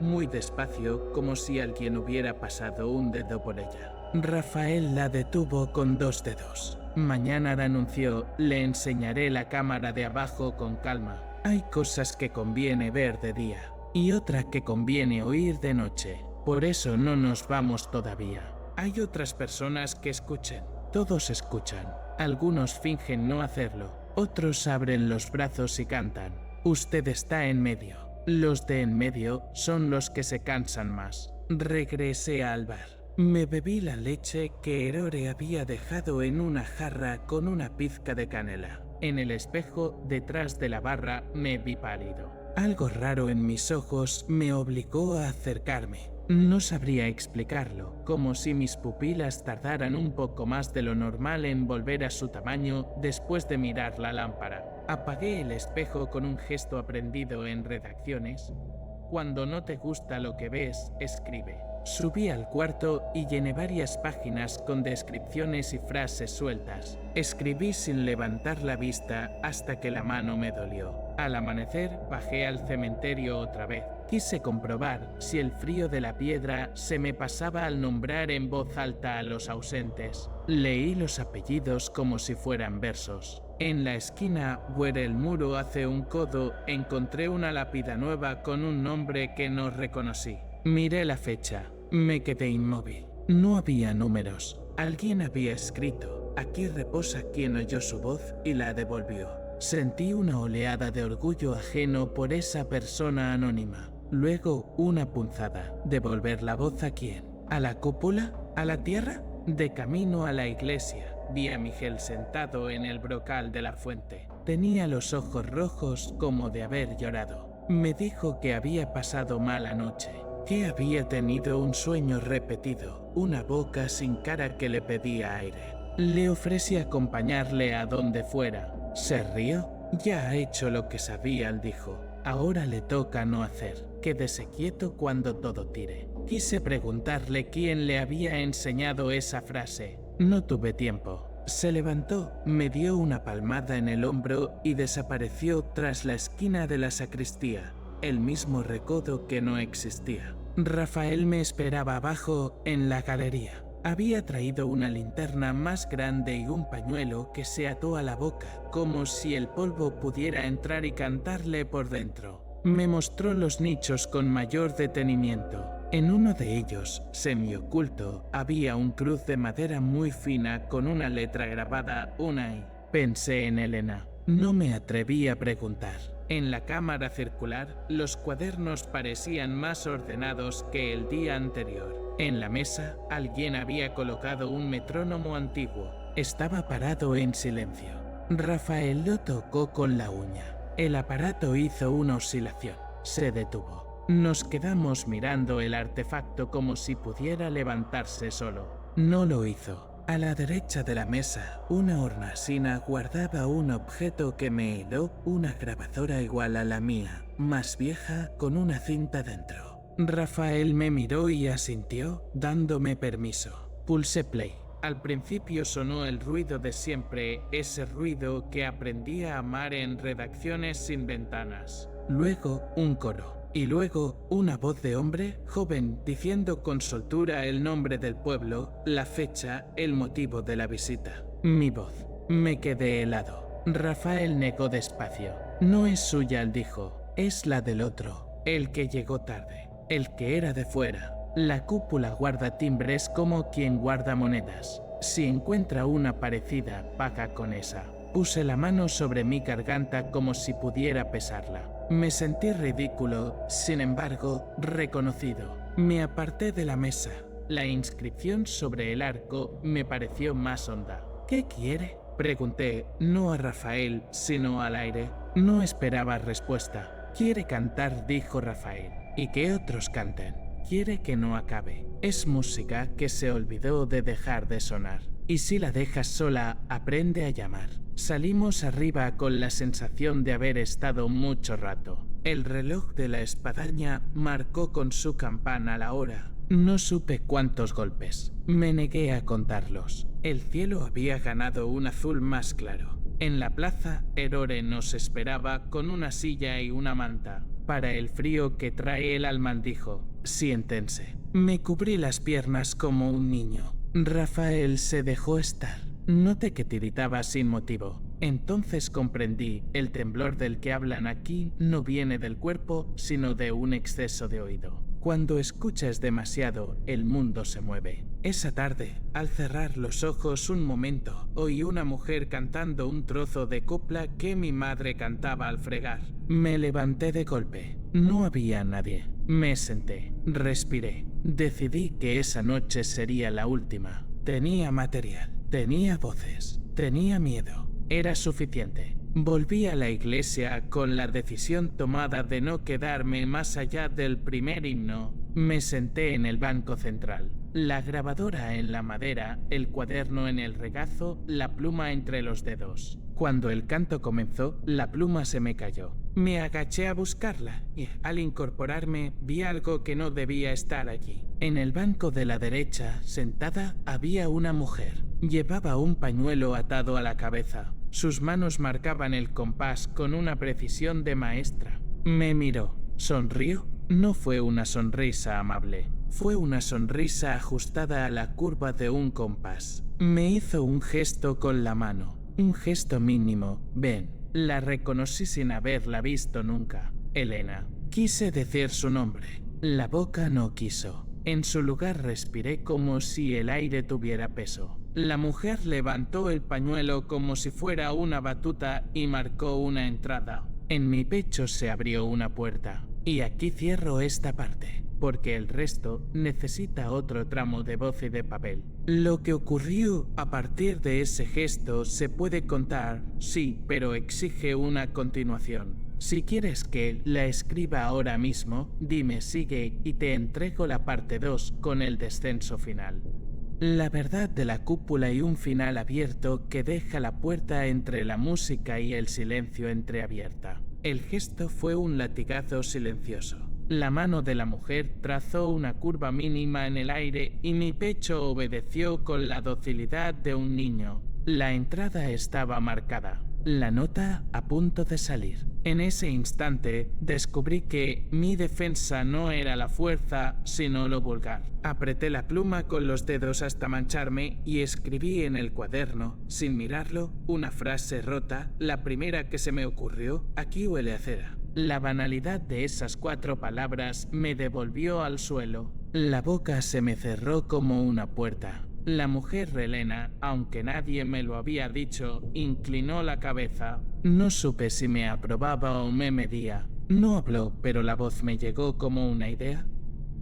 muy despacio, como si alguien hubiera pasado un dedo por ella. Rafael la detuvo con 2 dedos. Mañana, anunció, le enseñaré la cámara de abajo con calma. Hay cosas que conviene ver de día y otras que conviene oír de noche. Por eso no nos vamos todavía. Hay otras personas que escuchen. Todos escuchan. Algunos fingen no hacerlo. Otros abren los brazos y cantan. Usted está en medio. Los de en medio son los que se cansan más. Regresé al bar. Me bebí la leche que Erore había dejado en una jarra con una pizca de canela. En el espejo, detrás de la barra, me vi pálido. Algo raro en mis ojos me obligó a acercarme. No sabría explicarlo, como si mis pupilas tardaran un poco más de lo normal en volver a su tamaño después de mirar la lámpara. Apagué el espejo con un gesto aprendido en redacciones. Cuando no te gusta lo que ves, escribe. Subí al cuarto y llené varias páginas con descripciones y frases sueltas. Escribí sin levantar la vista hasta que la mano me dolió. Al amanecer, bajé al cementerio otra vez. Quise comprobar si el frío de la piedra se me pasaba al nombrar en voz alta a los ausentes. Leí los apellidos como si fueran versos. En la esquina, where el muro hace un codo, encontré una lápida nueva con un nombre que no reconocí. Miré la fecha. Me quedé inmóvil. No había números. Alguien había escrito: aquí reposa quien oyó su voz y la devolvió. Sentí una oleada de orgullo ajeno por esa persona anónima. Luego una punzada. ¿Devolver la voz a quién? ¿A la cúpula? ¿A la tierra? De camino a la iglesia, vi a Miguel sentado en el brocal de la fuente. Tenía los ojos rojos como de haber llorado. Me dijo que había pasado mala noche, que había tenido un sueño repetido, una boca sin cara que le pedía aire. Le ofrecí acompañarle a donde fuera. Se rió. Ya ha hecho lo que sabía, dijo. Ahora le toca no hacer. Quédese quieto cuando todo tire. Quise preguntarle quién le había enseñado esa frase. No tuve tiempo. Se levantó, me dio una palmada en el hombro y desapareció tras la esquina de la sacristía, el mismo recodo que no existía. Rafael me esperaba abajo en la galería. Había traído una linterna más grande y un pañuelo que se ató a la boca, como si el polvo pudiera entrar y cantarle por dentro. Me mostró los nichos con mayor detenimiento. En uno de ellos, semioculto, había un cruz de madera muy fina con una letra grabada, una I. Pensé en Elena. No me atreví a preguntar. En la cámara circular, los cuadernos parecían más ordenados que el día anterior. En la mesa, alguien había colocado un metrónomo antiguo. Estaba parado en silencio. Rafael lo tocó con la uña. El aparato hizo una oscilación. Se detuvo. Nos quedamos mirando el artefacto como si pudiera levantarse solo. No lo hizo. A la derecha de la mesa, una hornasina guardaba un objeto que me heló, una grabadora igual a la mía, más vieja, con una cinta dentro. Rafael me miró y asintió, dándome permiso. Pulsé play. Al principio sonó el ruido de siempre, ese ruido que aprendí a amar en redacciones sin ventanas. Luego, un coro. Y luego, una voz de hombre, joven, diciendo con soltura el nombre del pueblo, la fecha, el motivo de la visita. Mi voz. Me quedé helado. Rafael negó despacio. No es suya, dijo. Es la del otro. El que llegó tarde. El que era de fuera. La cúpula guarda timbres como quien guarda monedas. Si encuentra una parecida, paga con esa. Puse la mano sobre mi garganta como si pudiera pesarla. Me sentí ridículo, sin embargo, reconocido. Me aparté de la mesa. La inscripción sobre el arco me pareció más honda. ¿Qué quiere? Pregunté, no a Rafael, sino al aire. No esperaba respuesta. Quiere cantar, dijo Rafael, y que otros canten. Quiere que no acabe. Es música que se olvidó de dejar de sonar. Y si la dejas sola, aprende a llamar. Salimos arriba con la sensación de haber estado mucho rato. El reloj de la espadaña marcó con su campana la hora. No supe cuántos golpes. Me negué a contarlos. El cielo había ganado un azul más claro. En la plaza, Erore nos esperaba con una silla y una manta. Para el frío que trae el alma, dijo, siéntense. Me cubrí las piernas como un niño. Rafael se dejó estar. Noté que tiritaba sin motivo. Entonces comprendí, el temblor del que hablan aquí no viene del cuerpo, sino de un exceso de oído. Cuando escuchas demasiado, el mundo se mueve. Esa tarde, al cerrar los ojos un momento, oí una mujer cantando un trozo de copla que mi madre cantaba al fregar. Me levanté de golpe. No había nadie. Me senté, respiré. Decidí que esa noche sería la última. Tenía material, tenía voces, tenía miedo. Era suficiente. Volví a la iglesia con la decisión tomada de no quedarme más allá del primer himno. Me senté en el banco central. La grabadora en la madera, el cuaderno en el regazo, la pluma entre los dedos. Cuando el canto comenzó, la pluma se me cayó. Me agaché a buscarla y, al incorporarme, vi algo que no debía estar allí. En el banco de la derecha, sentada, había una mujer. Llevaba un pañuelo atado a la cabeza. Sus manos marcaban el compás con una precisión de maestra. Me miró. ¿Sonrió? No fue una sonrisa amable. Fue una sonrisa ajustada a la curva de un compás. Me hizo un gesto con la mano. Un gesto mínimo. Ven. La reconocí sin haberla visto nunca. Elena. Quise decir su nombre. La boca no quiso. En su lugar respiré como si el aire tuviera peso. La mujer levantó el pañuelo como si fuera una batuta y marcó una entrada. En mi pecho se abrió una puerta. Y aquí cierro esta parte, porque el resto necesita otro tramo de voz y de papel. Lo que ocurrió a partir de ese gesto se puede contar, sí, pero exige una continuación. Si quieres que la escriba ahora mismo, dime sigue y te entrego la parte 2 con el descenso final. La verdad de la cúpula y un final abierto que deja la puerta entre la música y el silencio entreabierta. El gesto fue un latigazo silencioso. La mano de la mujer trazó una curva mínima en el aire y mi pecho obedeció con la docilidad de un niño. La entrada estaba marcada. La nota a punto de salir. En ese instante descubrí que mi defensa no era la fuerza, sino lo vulgar. Apreté la pluma con los dedos hasta mancharme y escribí en el cuaderno, sin mirarlo, una frase rota, la primera que se me ocurrió: aquí huele a cera. La banalidad de esas 4 palabras me devolvió al suelo. La boca se me cerró como una puerta. La mujer Elena, aunque nadie me lo había dicho, inclinó la cabeza. No supe si me aprobaba o me medía. No habló, pero la voz me llegó como una idea.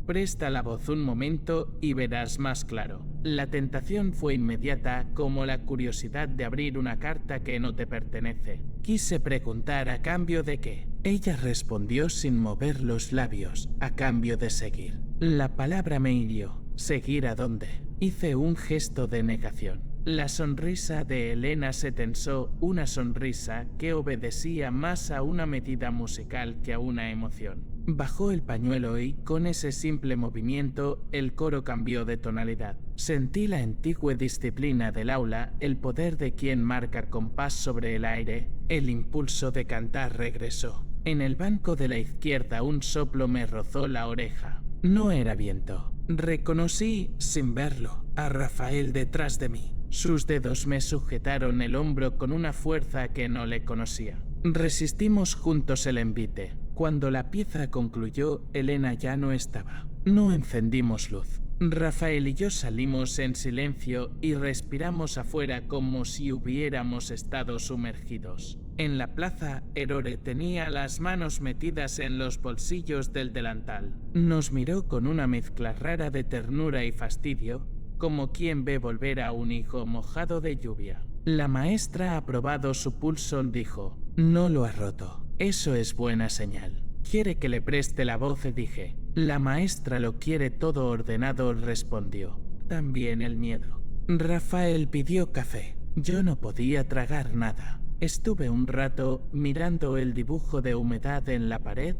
Presta la voz un momento y verás más claro. La tentación fue inmediata, como la curiosidad de abrir una carta que no te pertenece. Quise preguntar a cambio de qué. Ella respondió sin mover los labios, a cambio de seguir. La palabra me hirió. ¿Seguir a dónde? Hice un gesto de negación. La sonrisa de Elena se tensó, una sonrisa que obedecía más a una medida musical que a una emoción. Bajó el pañuelo y, con ese simple movimiento, el coro cambió de tonalidad. Sentí la antigua disciplina del aula, el poder de quien marca compás sobre el aire. El impulso de cantar regresó. En el banco de la izquierda un soplo me rozó la oreja. No era viento. Reconocí, sin verlo, a Rafael detrás de mí. Sus dedos me sujetaron el hombro con una fuerza que no le conocía. Resistimos juntos el envite. Cuando la pieza concluyó, Elena ya no estaba. No encendimos luz. Rafael y yo salimos en silencio y respiramos afuera como si hubiéramos estado sumergidos. En la plaza, Erore tenía las manos metidas en los bolsillos del delantal. Nos miró con una mezcla rara de ternura y fastidio, como quien ve volver a un hijo mojado de lluvia. La maestra ha probado su pulso, dijo. No lo ha roto. Eso es buena señal. ¿Quiere que le preste la voz?, dije. La maestra lo quiere todo ordenado, respondió. También el miedo. Rafael pidió café. Yo no podía tragar nada. Estuve un rato mirando el dibujo de humedad en la pared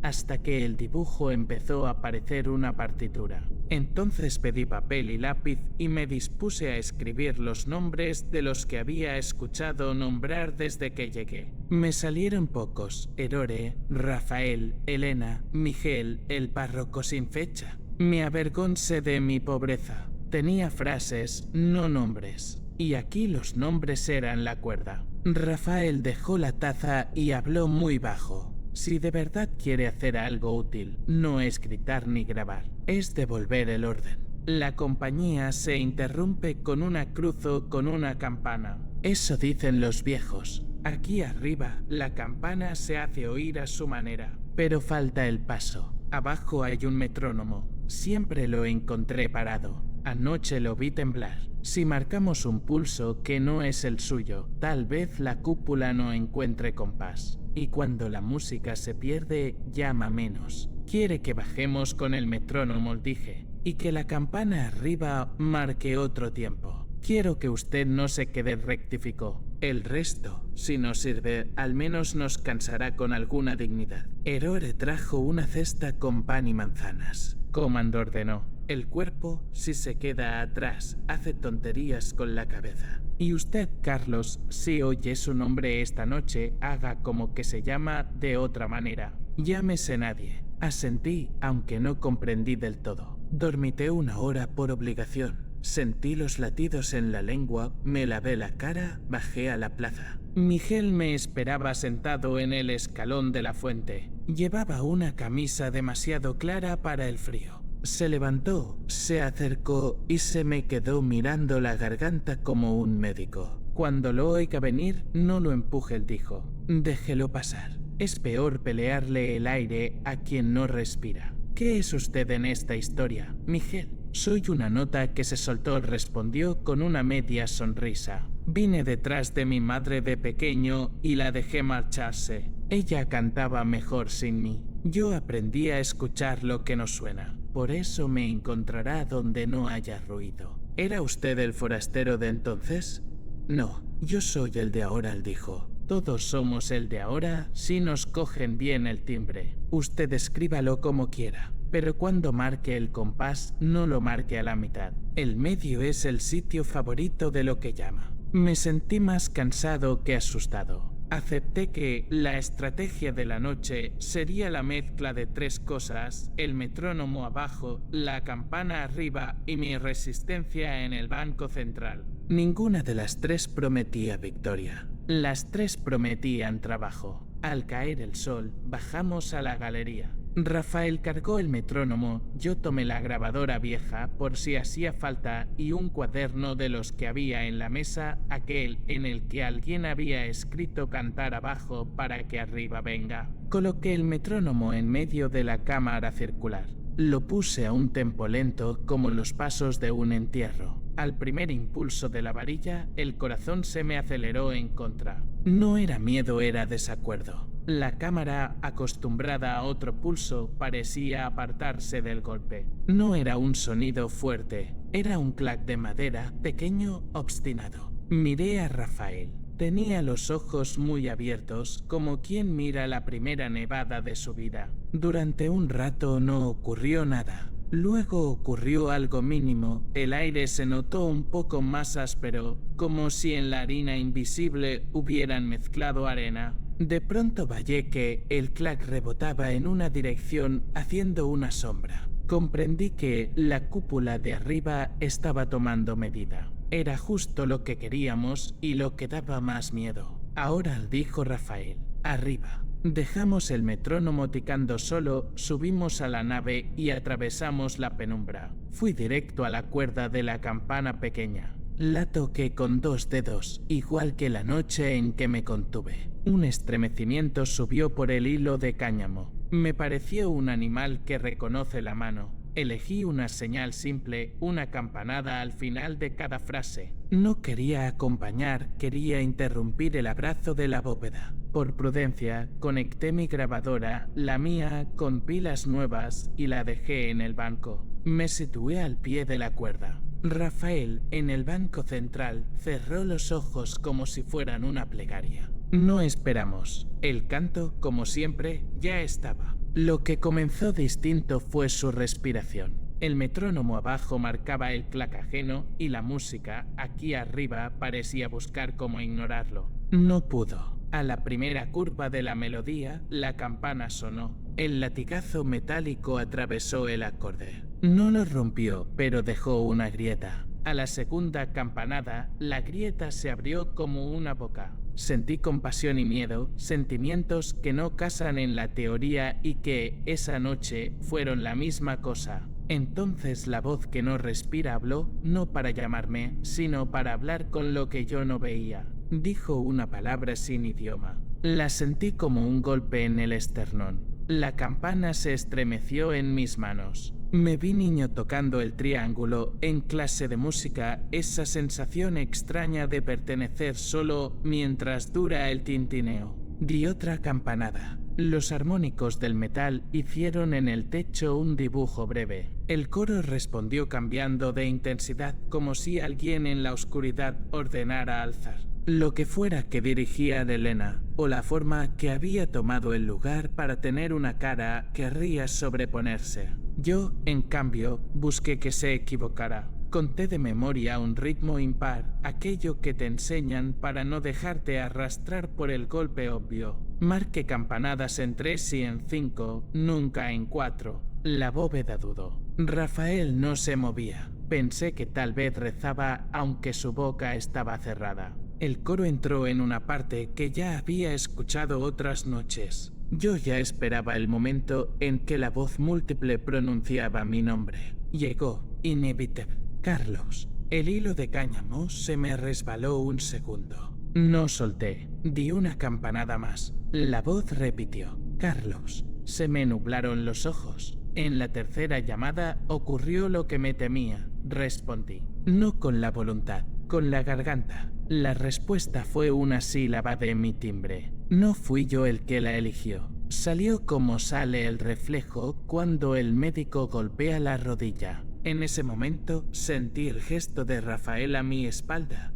hasta que el dibujo empezó a parecer una partitura. Entonces pedí papel y lápiz y me dispuse a escribir los nombres de los que había escuchado nombrar desde que llegué. Me salieron pocos: Erore, Rafael, Elena, Miguel, el párroco sin fecha. Me avergoncé de mi pobreza. Tenía frases, no nombres. Y aquí los nombres eran la cuerda. Rafael dejó la taza y habló muy bajo. Si de verdad quiere hacer algo útil, no es gritar ni grabar, es devolver el orden. La compañía se interrumpe con una cruz o con una campana. Eso dicen los viejos. Aquí arriba, la campana se hace oír a su manera, pero falta el paso. Abajo hay un metrónomo. Siempre lo encontré parado. Anoche lo vi temblar. Si marcamos un pulso que no es el suyo, tal vez la cúpula no encuentre compás. Y cuando la música se pierde, llama menos. Quiere que bajemos con el metrónomo, dije, y que la campana arriba marque otro tiempo. Quiero que usted no se quede, rectificó. El resto, si no sirve, al menos nos cansará con alguna dignidad. Erore trajo una cesta con pan y manzanas. Coman, ordenó. El cuerpo, si se queda atrás, hace tonterías con la cabeza. Y usted, Carlos, si oye su nombre esta noche, haga como que se llama de otra manera. Llámese nadie. Asentí, aunque no comprendí del todo. Dormité 1 hora por obligación. Sentí los latidos en la lengua, me lavé la cara, bajé a la plaza. Miguel me esperaba sentado en el escalón de la fuente. Llevaba una camisa demasiado clara para el frío. Se levantó, se acercó y se me quedó mirando la garganta como un médico. Cuando lo oiga venir, no lo empuje, dijo. Déjelo pasar. Es peor pelearle el aire a quien no respira. ¿Qué es usted en esta historia, Miguel? Soy una nota que se soltó, respondió con una media sonrisa. Vine detrás de mi madre de pequeño y la dejé marcharse. Ella cantaba mejor sin mí. Yo aprendí a escuchar lo que no suena. Por eso me encontrará donde no haya ruido. ¿Era usted el forastero de entonces? No, yo soy el de ahora, él dijo. Todos somos el de ahora si nos cogen bien el timbre. Usted escríbalo como quiera, pero cuando marque el compás, no lo marque a la mitad. El medio es el sitio favorito de lo que llama. Me sentí más cansado que asustado. Acepté que la estrategia de la noche sería la mezcla de 3 cosas: el metrónomo abajo, la campana arriba y mi resistencia en el banco central. Ninguna de las 3 prometía victoria. Las 3 prometían trabajo. Al caer el sol, bajamos a la galería. Rafael cargó el metrónomo, yo tomé la grabadora vieja por si hacía falta y un cuaderno de los que había en la mesa, aquel en el que alguien había escrito cantar abajo para que arriba venga. Coloqué el metrónomo en medio de la cámara circular. Lo puse a un tempo lento como los pasos de un entierro. Al primer impulso de la varilla, el corazón se me aceleró en contra. No era miedo, era desacuerdo. La cámara, acostumbrada a otro pulso, parecía apartarse del golpe. No era un sonido fuerte, era un clac de madera, pequeño, obstinado. Miré a Rafael. Tenía los ojos muy abiertos, como quien mira la primera nevada de su vida. Durante un rato no ocurrió nada. Luego ocurrió algo mínimo. El aire se notó un poco más áspero, como si en la harina invisible hubieran mezclado arena. De pronto vallé que el clac rebotaba en una dirección haciendo una sombra. Comprendí que la cúpula de arriba estaba tomando medida. Era justo lo que queríamos y lo que daba más miedo. Ahora, dijo Rafael, arriba. Dejamos el metrónomo ticando solo, subimos a la nave y atravesamos la penumbra. Fui directo a la cuerda de la campana pequeña. La toqué con 2 dedos, igual que la noche en que me contuve. Un estremecimiento subió por el hilo de cáñamo. Me pareció un animal que reconoce la mano. Elegí una señal simple, una campanada al final de cada frase. No quería acompañar, quería interrumpir el abrazo de la bóveda. Por prudencia, conecté mi grabadora, la mía, con pilas nuevas y la dejé en el banco. Me situé al pie de la cuerda. Rafael, en el banco central, cerró los ojos como si fueran una plegaria. No esperamos. El canto, como siempre, ya estaba. Lo que comenzó distinto fue su respiración. El metrónomo abajo marcaba el clacajeno y la música, aquí arriba, parecía buscar cómo ignorarlo. No pudo. A la primera curva de la melodía, la campana sonó. El latigazo metálico atravesó el acorde. No lo rompió, pero dejó una grieta. A la segunda campanada, la grieta se abrió como una boca. Sentí compasión y miedo, sentimientos que no casan en la teoría y que, esa noche, fueron la misma cosa. Entonces la voz que no respira habló, no para llamarme, sino para hablar con lo que yo no veía. Dijo una palabra sin idioma. La sentí como un golpe en el esternón. La campana se estremeció en mis manos. Me vi niño tocando el triángulo en clase de música, esa sensación extraña de pertenecer solo mientras dura el tintineo. Di otra campanada. Los armónicos del metal hicieron en el techo un dibujo breve. El coro respondió cambiando de intensidad como si alguien en la oscuridad ordenara alzar. Lo que fuera que dirigía a Elena, o la forma que había tomado el lugar para tener una cara, querría sobreponerse. Yo, en cambio, busqué que se equivocara. Conté de memoria un ritmo impar, aquello que te enseñan para no dejarte arrastrar por el golpe obvio. Marqué campanadas en 3 y en 5, nunca en 4. La bóveda dudó. Rafael no se movía. Pensé que tal vez rezaba aunque su boca estaba cerrada. El coro entró en una parte que ya había escuchado otras noches. Yo ya esperaba el momento en que la voz múltiple pronunciaba mi nombre. Llegó, inevitable. Carlos. El hilo de cáñamo se me resbaló un segundo. No solté. Di una campanada más. La voz repitió. Carlos. Se me nublaron los ojos. En la tercera llamada ocurrió lo que me temía. Respondí. No con la voluntad, con la garganta. La respuesta fue una sílaba de mi timbre. No fui yo el que la eligió. Salió como sale el reflejo cuando el médico golpea la rodilla. En ese momento sentí el gesto de Rafael a mi espalda.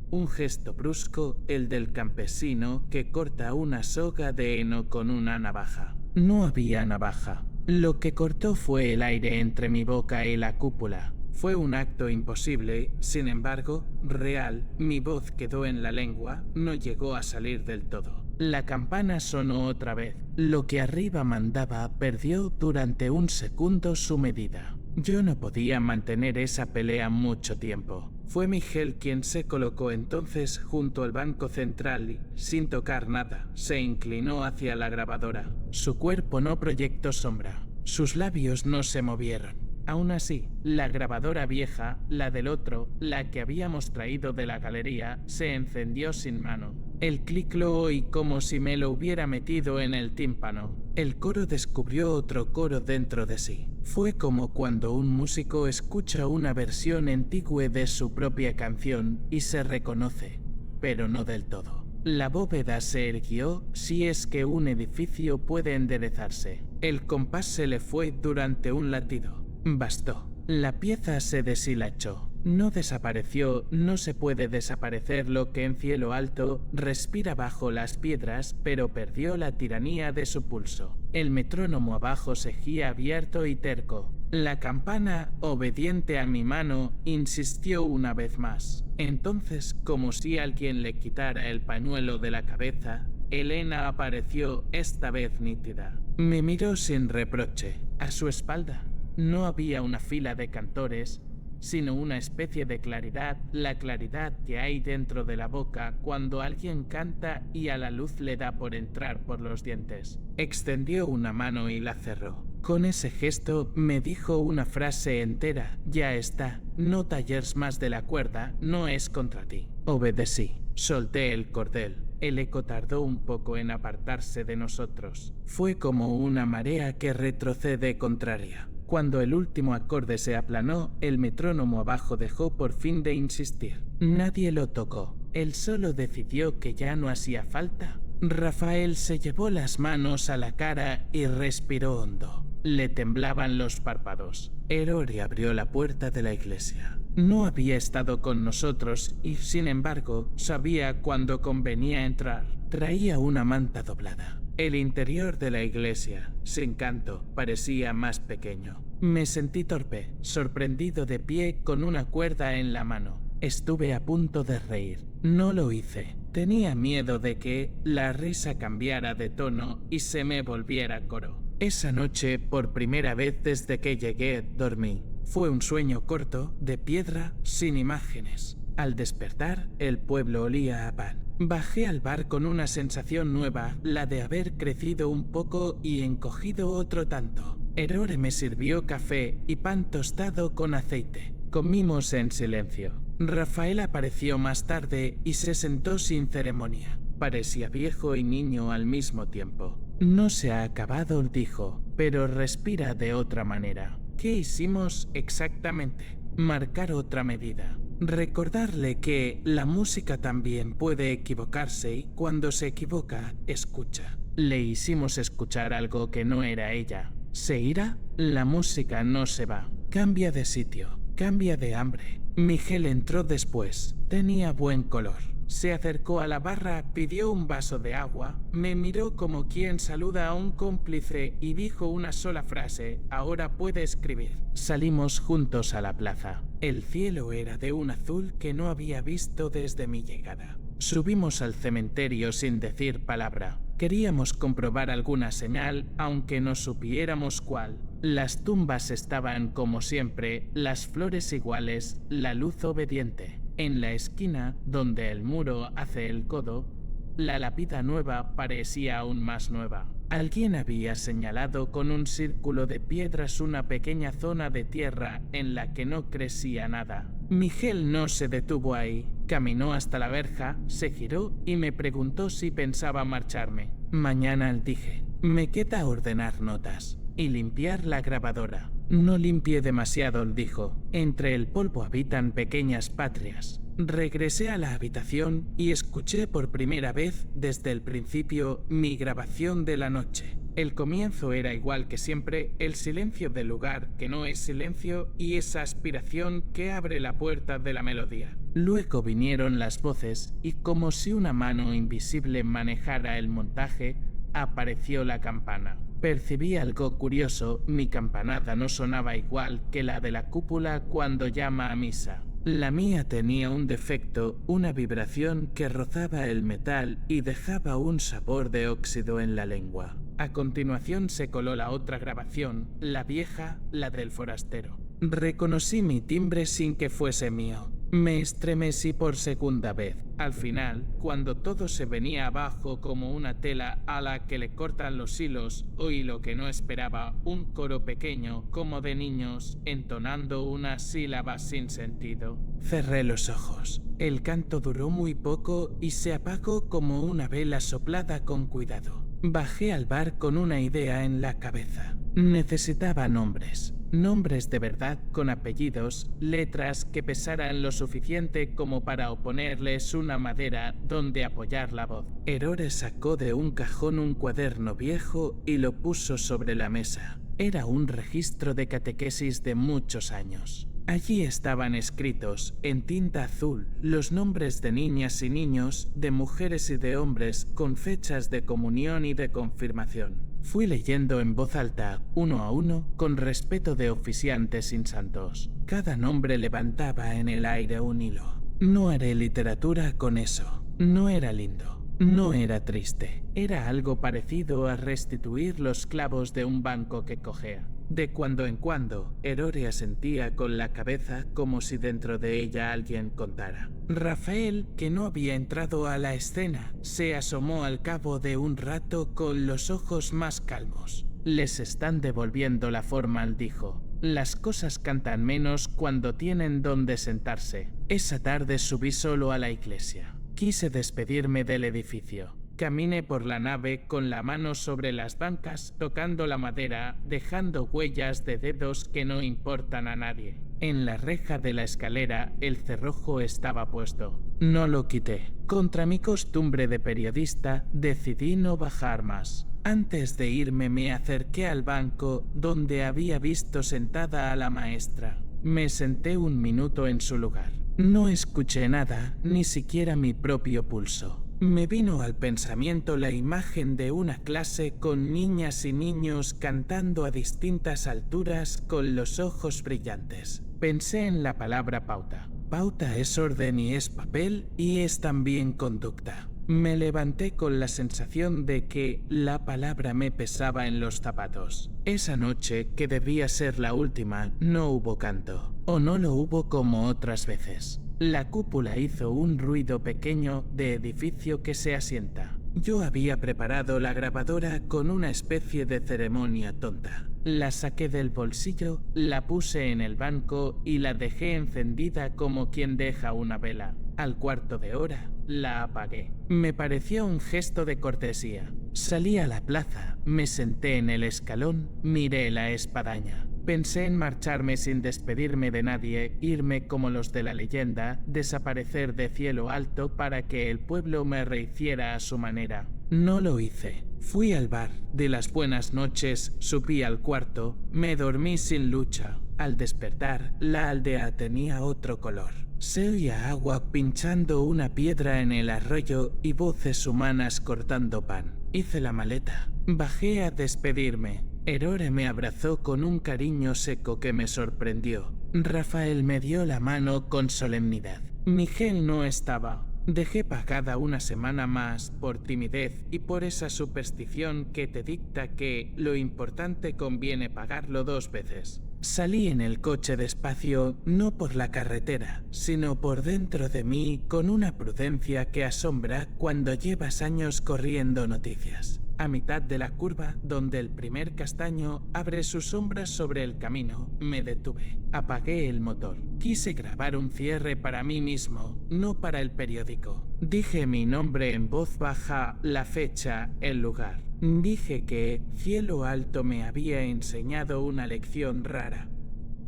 Un gesto brusco, el del campesino que corta una soga de heno con una navaja. No había navaja. Lo que cortó fue el aire entre mi boca y la cúpula. Fue un acto imposible, sin embargo, real. Mi voz quedó en la lengua, no llegó a salir del todo. La campana sonó otra vez. Lo que arriba mandaba perdió durante un segundo su medida. Yo no podía mantener esa pelea mucho tiempo. Fue Miguel quien se colocó entonces junto al banco central y, sin tocar nada, se inclinó hacia la grabadora. Su cuerpo no proyectó sombra. Sus labios no se movieron. Aún así, la grabadora vieja, la del otro, la que habíamos traído de la galería, se encendió sin mano. El clic lo oí como si me lo hubiera metido en el tímpano. El coro descubrió otro coro dentro de sí. Fue como cuando un músico escucha una versión antigua de su propia canción y se reconoce, pero no del todo. La bóveda se erguió si es que un edificio puede enderezarse. El compás se le fue durante un latido. Bastó. La pieza se deshilachó. No desapareció, no se puede desaparecer lo que en cielo alto respira bajo las piedras, pero perdió la tiranía de su pulso. El metrónomo abajo seguía abierto y terco. La campana, obediente a mi mano, insistió una vez más. Entonces, como si alguien le quitara el pañuelo de la cabeza, Elena apareció esta vez nítida. Me miró sin reproche. A su espalda no había una fila de cantores, sino una especie de claridad, la claridad que hay dentro de la boca cuando alguien canta y a la luz le da por entrar por los dientes. Extendió una mano y la cerró. Con ese gesto me dijo una frase entera: ya está, no talles más de la cuerda, no es contra ti. Obedecí. Solté el cordel. El eco tardó un poco en apartarse de nosotros. Fue como una marea que retrocede contraria. Cuando el último acorde se aplanó, el metrónomo abajo dejó por fin de insistir. Nadie lo tocó. Él solo decidió que ya no hacía falta. Rafael se llevó las manos a la cara y respiró hondo. Le temblaban los párpados. Erore abrió la puerta de la iglesia. No había estado con nosotros y, sin embargo, sabía cuándo convenía entrar. Traía una manta doblada. El interior de la iglesia, sin canto, parecía más pequeño. Me sentí torpe, sorprendido de pie con una cuerda en la mano. Estuve a punto de reír. No lo hice. Tenía miedo de que la risa cambiara de tono y se me volviera coro. Esa noche, por primera vez desde que llegué, dormí. Fue un sueño corto, de piedra, sin imágenes. Al despertar, el pueblo olía a pan. Bajé al bar con una sensación nueva, la de haber crecido un poco y encogido otro tanto. Erore me sirvió café y pan tostado con aceite. Comimos en silencio. Rafael apareció más tarde y se sentó sin ceremonia. Parecía viejo y niño al mismo tiempo. No se ha acabado, dijo, pero respira de otra manera. ¿Qué hicimos exactamente? Marcar otra medida. Recordarle que la música también puede equivocarse y cuando se equivoca, escucha. Le hicimos escuchar algo que no era ella. ¿Se irá? La música no se va. Cambia de sitio. Cambia de hambre. Miguel entró después. Tenía buen color. Se acercó a la barra, pidió un vaso de agua, me miró como quien saluda a un cómplice y dijo una sola frase: ahora puede escribir. Salimos juntos a la plaza. El cielo era de un azul que no había visto desde mi llegada. Subimos al cementerio sin decir palabra. Queríamos comprobar alguna señal, aunque no supiéramos cuál. Las tumbas estaban como siempre, las flores iguales, la luz obediente. En la esquina, donde el muro hace el codo, la lápida nueva parecía aún más nueva. Alguien había señalado con un círculo de piedras una pequeña zona de tierra en la que no crecía nada. Miguel no se detuvo ahí. Caminó hasta la verja, se giró y me preguntó si pensaba marcharme. Mañana, dije. Me queda ordenar notas y limpiar la grabadora. No limpie demasiado, dijo. Entre el polvo habitan pequeñas patrias. Regresé a la habitación y escuché por primera vez desde el principio mi grabación de la noche. El comienzo era igual que siempre, el silencio del lugar que no es silencio y esa aspiración que abre la puerta de la melodía. Luego vinieron las voces y como si una mano invisible manejara el montaje, apareció la campana. Percibí algo curioso, mi campanada no sonaba igual que la de la cúpula cuando llama a misa. La mía tenía un defecto, una vibración que rozaba el metal y dejaba un sabor de óxido en la lengua. A continuación se coló la otra grabación, la vieja, la del forastero. Reconocí mi timbre sin que fuese mío. Me estremecí por segunda vez. Al final, cuando todo se venía abajo como una tela a la que le cortan los hilos, oí lo que no esperaba, un coro pequeño, como de niños, entonando unas sílabas sin sentido. Cerré los ojos. El canto duró muy poco y se apagó como una vela soplada con cuidado. Bajé al bar con una idea en la cabeza. Necesitaba nombres. Nombres de verdad con apellidos, letras que pesaran lo suficiente como para oponerles una madera donde apoyar la voz. Erore sacó de un cajón un cuaderno viejo y lo puso sobre la mesa. Era un registro de catequesis de muchos años. Allí estaban escritos, en tinta azul, los nombres de niñas y niños, de mujeres y de hombres, con fechas de comunión y de confirmación. Fui leyendo en voz alta, uno a uno, con respeto de oficiantes insantos. Cada nombre levantaba en el aire un hilo. No haré literatura con eso. No era lindo. No era triste. Era algo parecido a restituir los clavos de un banco que cojea. De cuando en cuando, Erore asentía con la cabeza como si dentro de ella alguien contara. Rafael, que no había entrado a la escena, se asomó al cabo de un rato con los ojos más calmos. Les están devolviendo la forma, dijo. Las cosas cantan menos cuando tienen donde sentarse. Esa tarde subí solo a la iglesia. Quise despedirme del edificio. Caminé por la nave con la mano sobre las bancas, tocando la madera, dejando huellas de dedos que no importan a nadie. En la reja de la escalera el cerrojo estaba puesto. No lo quité. Contra mi costumbre de periodista, decidí no bajar más. Antes de irme me acerqué al banco donde había visto sentada a la maestra. Me senté un minuto en su lugar. No escuché nada, ni siquiera mi propio pulso. Me vino al pensamiento la imagen de una clase con niñas y niños cantando a distintas alturas con los ojos brillantes. Pensé en la palabra pauta. Pauta es orden y es papel y es también conducta. Me levanté con la sensación de que la palabra me pesaba en los zapatos. Esa noche, que debía ser la última, no hubo canto. O no lo hubo como otras veces. La cúpula hizo un ruido pequeño de edificio que se asienta. Yo había preparado la grabadora con una especie de ceremonia tonta. La saqué del bolsillo, la puse en el banco y la dejé encendida como quien deja una vela. Al cuarto de hora, la apagué. Me pareció un gesto de cortesía. Salí a la plaza, me senté en el escalón, miré la espadaña. Pensé en marcharme sin despedirme de nadie, irme como los de la leyenda, desaparecer de cielo alto para que el pueblo me rehiciera a su manera. No lo hice. Fui al bar, di las buenas noches, subí al cuarto, me dormí sin lucha. Al despertar, la aldea tenía otro color. Se oía agua pinchando una piedra en el arroyo y voces humanas cortando pan. Hice la maleta. Bajé a despedirme. Erore me abrazó con un cariño seco que me sorprendió. Rafael me dio la mano con solemnidad. Miguel no estaba. Dejé pagada una semana más por timidez y por esa superstición que te dicta que lo importante conviene pagarlo 2 veces. Salí en el coche despacio, no por la carretera, sino por dentro de mí con una prudencia que asombra cuando llevas años corriendo noticias. A mitad de la curva, donde el primer castaño abre sus sombras sobre el camino, me detuve. Apagué el motor. Quise grabar un cierre para mí mismo, no para el periódico. Dije mi nombre en voz baja, la fecha, el lugar. Dije que Cielo Alto me había enseñado una lección rara.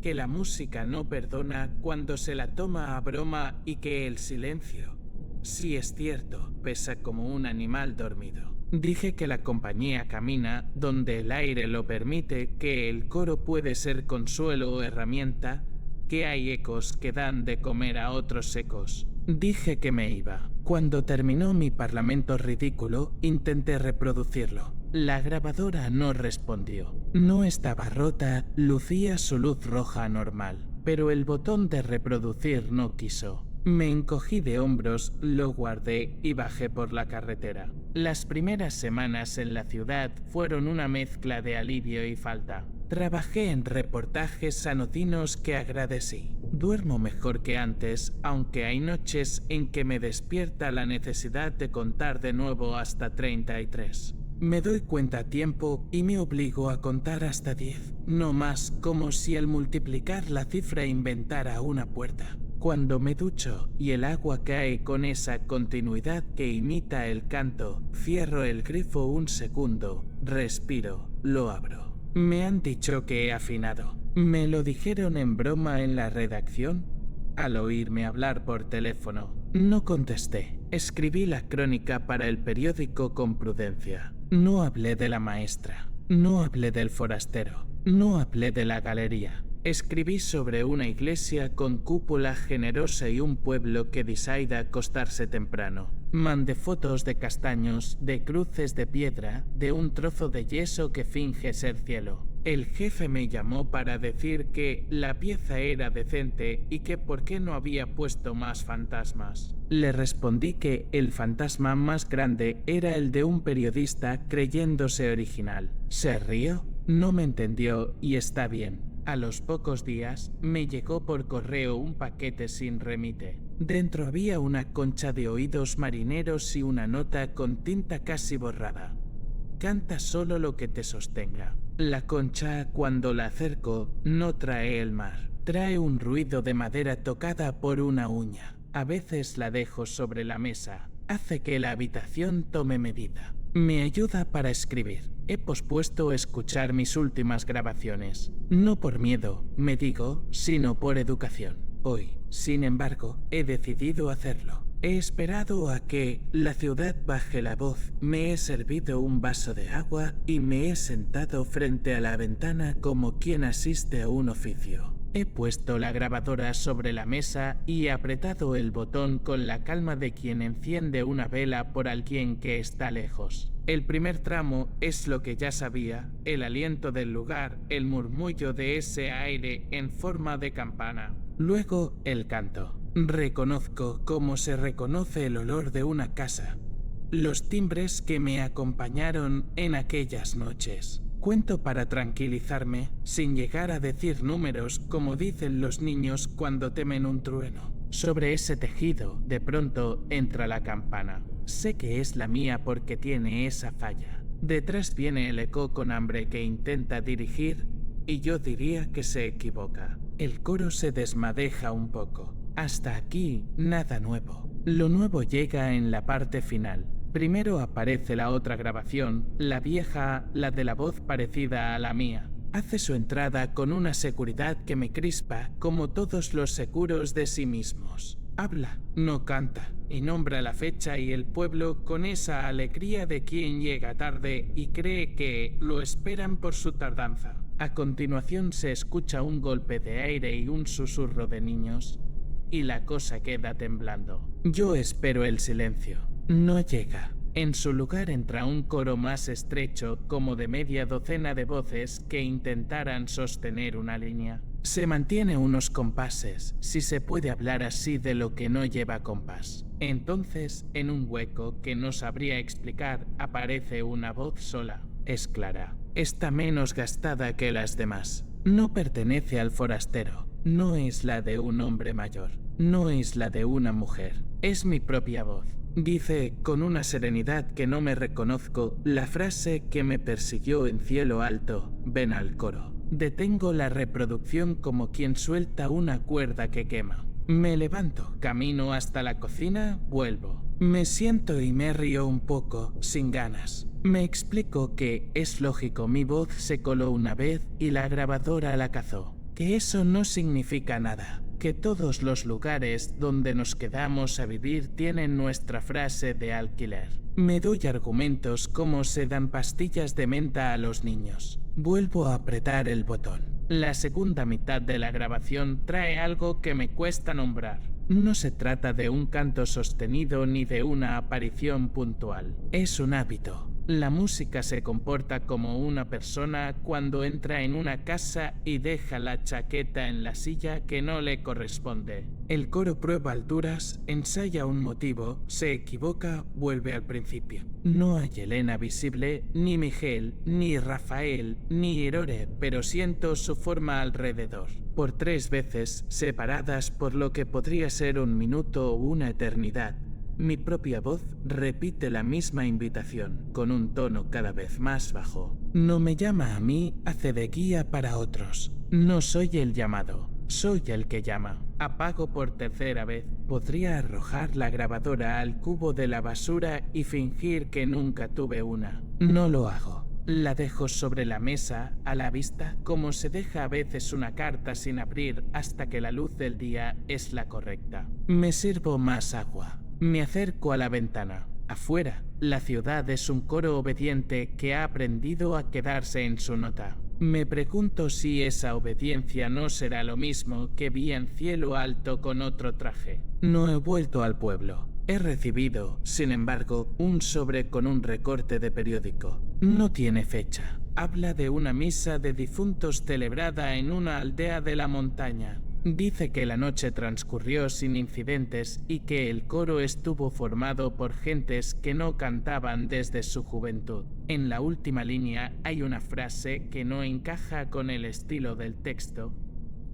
Que la música no perdona cuando se la toma a broma y que el silencio, si es cierto, pesa como un animal dormido. Dije que la compañía camina donde el aire lo permite, que el coro puede ser consuelo o herramienta, que hay ecos que dan de comer a otros ecos. Dije que me iba. Cuando terminó mi parlamento ridículo, intenté reproducirlo. La grabadora no respondió. No estaba rota, lucía su luz roja normal, pero el botón de reproducir no quiso. Me encogí de hombros, lo guardé y bajé por la carretera. Las primeras semanas en la ciudad fueron una mezcla de alivio y falta. Trabajé en reportajes anodinos que agradecí. Duermo mejor que antes, aunque hay noches en que me despierta la necesidad de contar de nuevo hasta 33. Me doy cuenta a tiempo y me obligo a contar hasta 10, no más, como si al multiplicar la cifra inventara una puerta. Cuando me ducho y el agua cae con esa continuidad que imita el canto, cierro el grifo un segundo, respiro, lo abro. Me han dicho que he afinado. ¿Me lo dijeron en broma en la redacción? Al oírme hablar por teléfono, no contesté. Escribí la crónica para el periódico con prudencia. No hablé de la maestra. No hablé del forastero. No hablé de la galería. Escribí sobre una iglesia con cúpula generosa y un pueblo que desaida acostarse temprano. Mandé fotos de castaños, de cruces de piedra, de un trozo de yeso que finge ser cielo. El jefe me llamó para decir que la pieza era decente y que por qué no había puesto más fantasmas. Le respondí que el fantasma más grande era el de un periodista creyéndose original. Se rió. No me entendió y está bien. A los pocos días me llegó por correo un paquete sin remite. Dentro había una concha de oídos marineros y una nota con tinta casi borrada. Canta solo lo que te sostenga. La concha, cuando la acerco, no trae el mar. Trae un ruido de madera tocada por una uña. A veces la dejo sobre la mesa. Hace que la habitación tome medida. Me ayuda para escribir. He pospuesto escuchar mis últimas grabaciones. No por miedo, me digo, sino por educación. Hoy, sin embargo, he decidido hacerlo. He esperado a que la ciudad baje la voz. Me he servido un vaso de agua y me he sentado frente a la ventana como quien asiste a un oficio. He puesto la grabadora sobre la mesa y he apretado el botón con la calma de quien enciende una vela por alguien que está lejos. El primer tramo es lo que ya sabía, el aliento del lugar, el murmullo de ese aire en forma de campana. Luego el canto. Reconozco cómo se reconoce el olor de una casa. Los timbres que me acompañaron en aquellas noches. Cuento para tranquilizarme, sin llegar a decir números como dicen los niños cuando temen un trueno. Sobre ese tejido, de pronto, entra la campana. Sé que es la mía porque tiene esa falla. Detrás viene el eco con hambre que intenta dirigir, y yo diría que se equivoca. El coro se desmadeja un poco. Hasta aquí, nada nuevo. Lo nuevo llega en la parte final. Primero aparece la otra grabación, la vieja, la de la voz parecida a la mía. Hace su entrada con una seguridad que me crispa, como todos los seguros de sí mismos. Habla, no canta, y nombra la fecha y el pueblo con esa alegría de quien llega tarde y cree que lo esperan por su tardanza. A continuación se escucha un golpe de aire y un susurro de niños, y la cosa queda temblando. Yo espero el silencio. No llega. En su lugar entra un coro más estrecho, como de media docena de voces que intentaran sostener una línea. Se mantiene unos compases, si se puede hablar así de lo que no lleva compás. Entonces, en un hueco que no sabría explicar, aparece una voz sola. Es clara. Está menos gastada que las demás. No pertenece al forastero. No es la de un hombre mayor. No es la de una mujer. Es mi propia voz. Dice, con una serenidad que no me reconozco, la frase que me persiguió en cielo alto. Ven al coro. Detengo la reproducción como quien suelta una cuerda que quema. Me levanto, camino hasta la cocina, vuelvo. Me siento y me río un poco, sin ganas. Me explico que, es lógico, mi voz se coló una vez y la grabadora la cazó. Que eso no significa nada. Que todos los lugares donde nos quedamos a vivir tienen nuestra frase de alquiler. Me doy argumentos como se dan pastillas de menta a los niños. Vuelvo a apretar el botón. La segunda mitad de la grabación trae algo que me cuesta nombrar. No se trata de un canto sostenido ni de una aparición puntual. Es un hábito. La música se comporta como una persona cuando entra en una casa y deja la chaqueta en la silla que no le corresponde. El coro prueba alturas, ensaya un motivo, se equivoca, vuelve al principio. No hay Elena visible, ni Miguel, ni Rafael, ni Herore, pero siento su forma alrededor. Por 3 veces, separadas por lo que podría ser un minuto o una eternidad. Mi propia voz repite la misma invitación, con un tono cada vez más bajo. No me llama a mí, hace de guía para otros. No soy el llamado, soy el que llama. Apago por 3ª vez. Podría arrojar la grabadora al cubo de la basura y fingir que nunca tuve una. No lo hago. La dejo sobre la mesa, a la vista, como se deja a veces una carta sin abrir hasta que la luz del día es la correcta. Me sirvo más agua. Me acerco a la ventana. Afuera, la ciudad es un coro obediente que ha aprendido a quedarse en su nota. Me pregunto si esa obediencia no será lo mismo que vi en cielo alto con otro traje. No he vuelto al pueblo. He recibido, sin embargo, un sobre con un recorte de periódico. No tiene fecha. Habla de una misa de difuntos celebrada en una aldea de la montaña. Dice que la noche transcurrió sin incidentes y que el coro estuvo formado por gentes que no cantaban desde su juventud. En la última línea hay una frase que no encaja con el estilo del texto.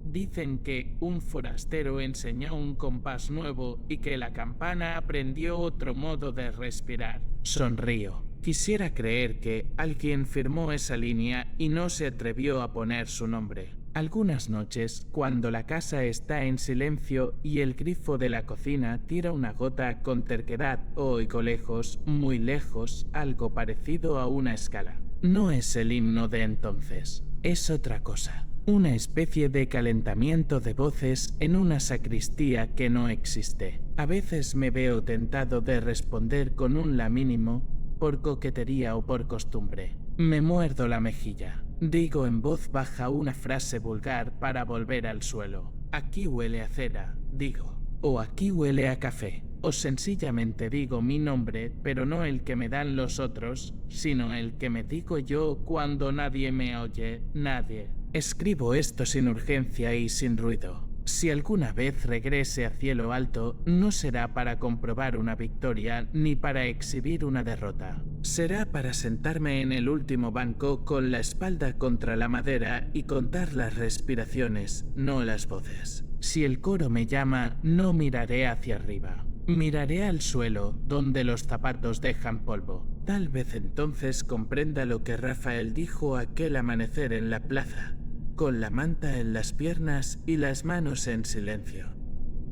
Dicen que un forastero enseñó un compás nuevo y que la campana aprendió otro modo de respirar. Sonrío. Quisiera creer que alguien firmó esa línea y no se atrevió a poner su nombre. Algunas noches, cuando la casa está en silencio y el grifo de la cocina tira una gota con terquedad, oigo lejos, muy lejos, algo parecido a una escala. No es el himno de entonces, es otra cosa. Una especie de calentamiento de voces en una sacristía que no existe. A veces me veo tentado de responder con un la mínimo, por coquetería o por costumbre. Me muerdo la mejilla. Digo en voz baja una frase vulgar para volver al suelo. Aquí huele a cera, digo. O aquí huele a café. O sencillamente digo mi nombre, pero no el que me dan los otros, sino el que me digo yo cuando nadie me oye, nadie. Escribo esto sin urgencia y sin ruido. Si alguna vez regrese a cielo alto, no será para comprobar una victoria ni para exhibir una derrota. Será para sentarme en el último banco con la espalda contra la madera y contar las respiraciones, no las voces. Si el coro me llama, no miraré hacia arriba. Miraré al suelo, donde los zapatos dejan polvo. Tal vez entonces comprenda lo que Rafael dijo aquel amanecer en la plaza, con la manta en las piernas y las manos en silencio.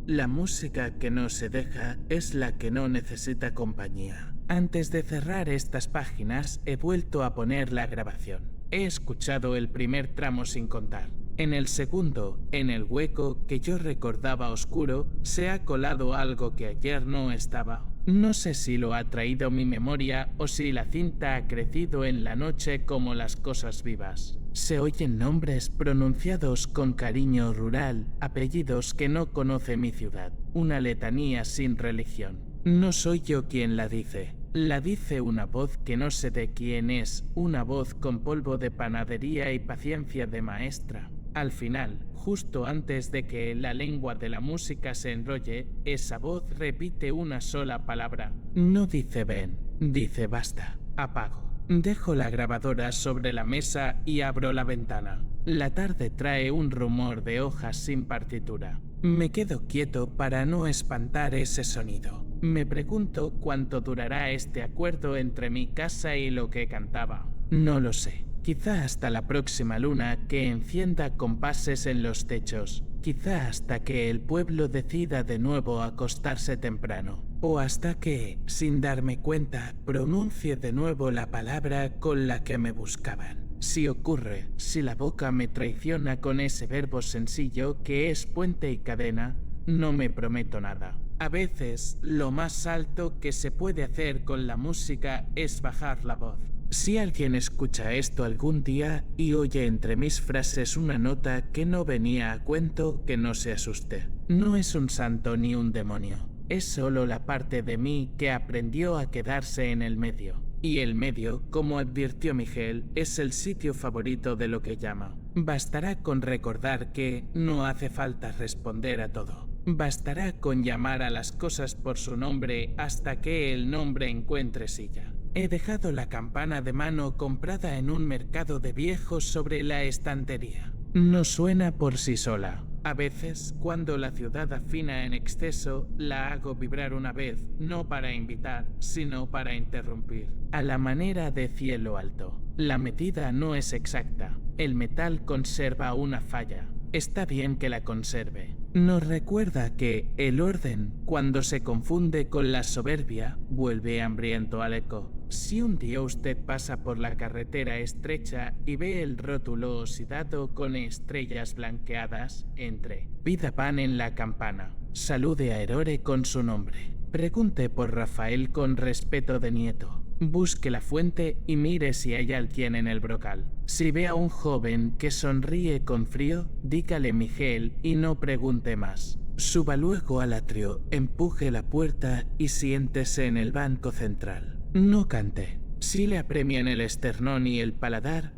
La música que no se deja es la que no necesita compañía. Antes de cerrar estas páginas he vuelto a poner la grabación. He escuchado el primer tramo sin contar. En el segundo, en el hueco que yo recordaba oscuro, se ha colado algo que ayer no estaba. No sé si lo ha traído mi memoria o si la cinta ha crecido en la noche como las cosas vivas. Se oyen nombres pronunciados con cariño rural, apellidos que no conoce mi ciudad, una letanía sin religión. No soy yo quien la dice una voz que no sé de quién es, una voz con polvo de panadería y paciencia de maestra. Al final, justo antes de que la lengua de la música se enrolle, esa voz repite una sola palabra. No dice ven, dice basta. Apago. Dejo la grabadora sobre la mesa y abro la ventana. La tarde trae un rumor de hojas sin partitura. Me quedo quieto para no espantar ese sonido. Me pregunto cuánto durará este acuerdo entre mi casa y lo que cantaba. No lo sé. Quizá hasta la próxima luna que encienda compases en los techos. Quizá hasta que el pueblo decida de nuevo acostarse temprano. O hasta que, sin darme cuenta, pronuncie de nuevo la palabra con la que me buscaban. Si ocurre, si la boca me traiciona con ese verbo sencillo que es puente y cadena, no me prometo nada. A veces, lo más alto que se puede hacer con la música es bajar la voz. Si alguien escucha esto algún día y oye entre mis frases una nota que no venía a cuento, que no se asuste. No es un santo ni un demonio. Es solo la parte de mí que aprendió a quedarse en el medio. Y el medio, como advirtió Miguel, es el sitio favorito de lo que llama. Bastará con recordar que no hace falta responder a todo. Bastará con llamar a las cosas por su nombre hasta que el nombre encuentre silla. He dejado la campana de mano comprada en un mercado de viejos sobre la estantería. No suena por sí sola. A veces, cuando la ciudad afina en exceso, la hago vibrar una vez, no para invitar, sino para interrumpir. A la manera de cielo alto. La medida no es exacta. El metal conserva una falla. Está bien que la conserve. Nos recuerda que el orden, cuando se confunde con la soberbia, vuelve hambriento al eco. Si un día usted pasa por la carretera estrecha y ve el rótulo oxidado con estrellas blanqueadas, entre, pida pan en la campana, salude a Herore con su nombre, pregunte por Rafael con respeto de nieto, busque la fuente y mire si hay alguien en el brocal. Si ve a un joven que sonríe con frío, dígale Miguel y no pregunte más. Suba luego al atrio, empuje la puerta y siéntese en el banco central. No cante. Si le apremian el esternón y el paladar,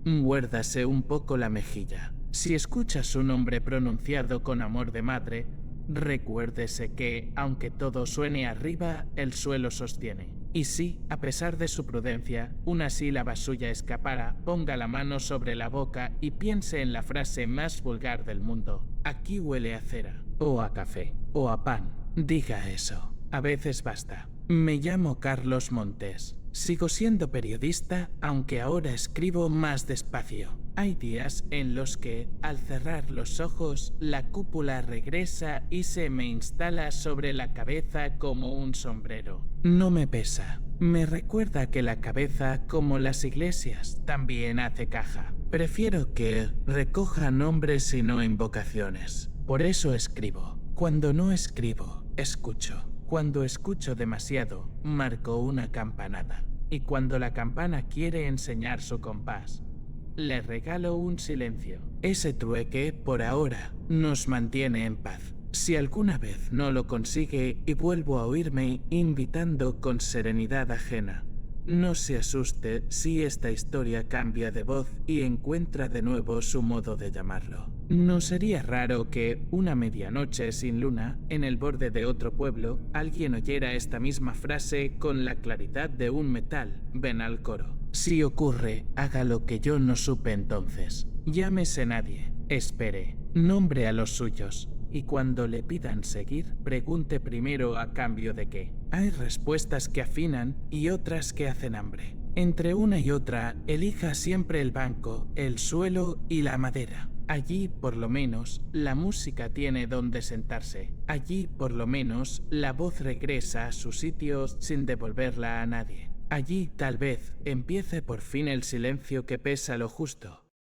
muérdase un poco la mejilla. Si escucha su nombre pronunciado con amor de madre, recuérdese que, aunque todo suene arriba, el suelo sostiene. Y si, a pesar de su prudencia, una sílaba suya escapara, ponga la mano sobre la boca y piense en la frase más vulgar del mundo. Aquí huele a cera, o a café, o a pan. Diga eso. A veces basta. Me llamo Carlos Montes. Sigo siendo periodista, aunque ahora escribo más despacio. Hay días en los que, al cerrar los ojos, la cúpula regresa y se me instala sobre la cabeza como un sombrero. No me pesa. Me recuerda que la cabeza, como las iglesias, también hace caja. Prefiero que recoja nombres y no invocaciones. Por eso escribo. Cuando no escribo, escucho. Cuando escucho demasiado, marco una campanada. Y cuando la campana quiere enseñar su compás, le regalo un silencio. Ese trueque, por ahora, nos mantiene en paz. Si alguna vez no lo consigue y vuelvo a oírme invitando con serenidad ajena, no se asuste si esta historia cambia de voz y encuentra de nuevo su modo de llamarlo. No sería raro que, una medianoche sin luna, en el borde de otro pueblo, alguien oyera esta misma frase con la claridad de un metal. Ven al coro. Si ocurre, haga lo que yo no supe entonces. Llámese nadie. Espere. Nombre a los suyos. Y cuando le pidan seguir, pregunte primero a cambio de qué. Hay respuestas que afinan y otras que hacen hambre. Entre una y otra, elija siempre el banco, el suelo y la madera. Allí, por lo menos, la música tiene donde sentarse. Allí, por lo menos, la voz regresa a su sitio sin devolverla a nadie. Allí, tal vez, empiece por fin el silencio que pesa lo justo.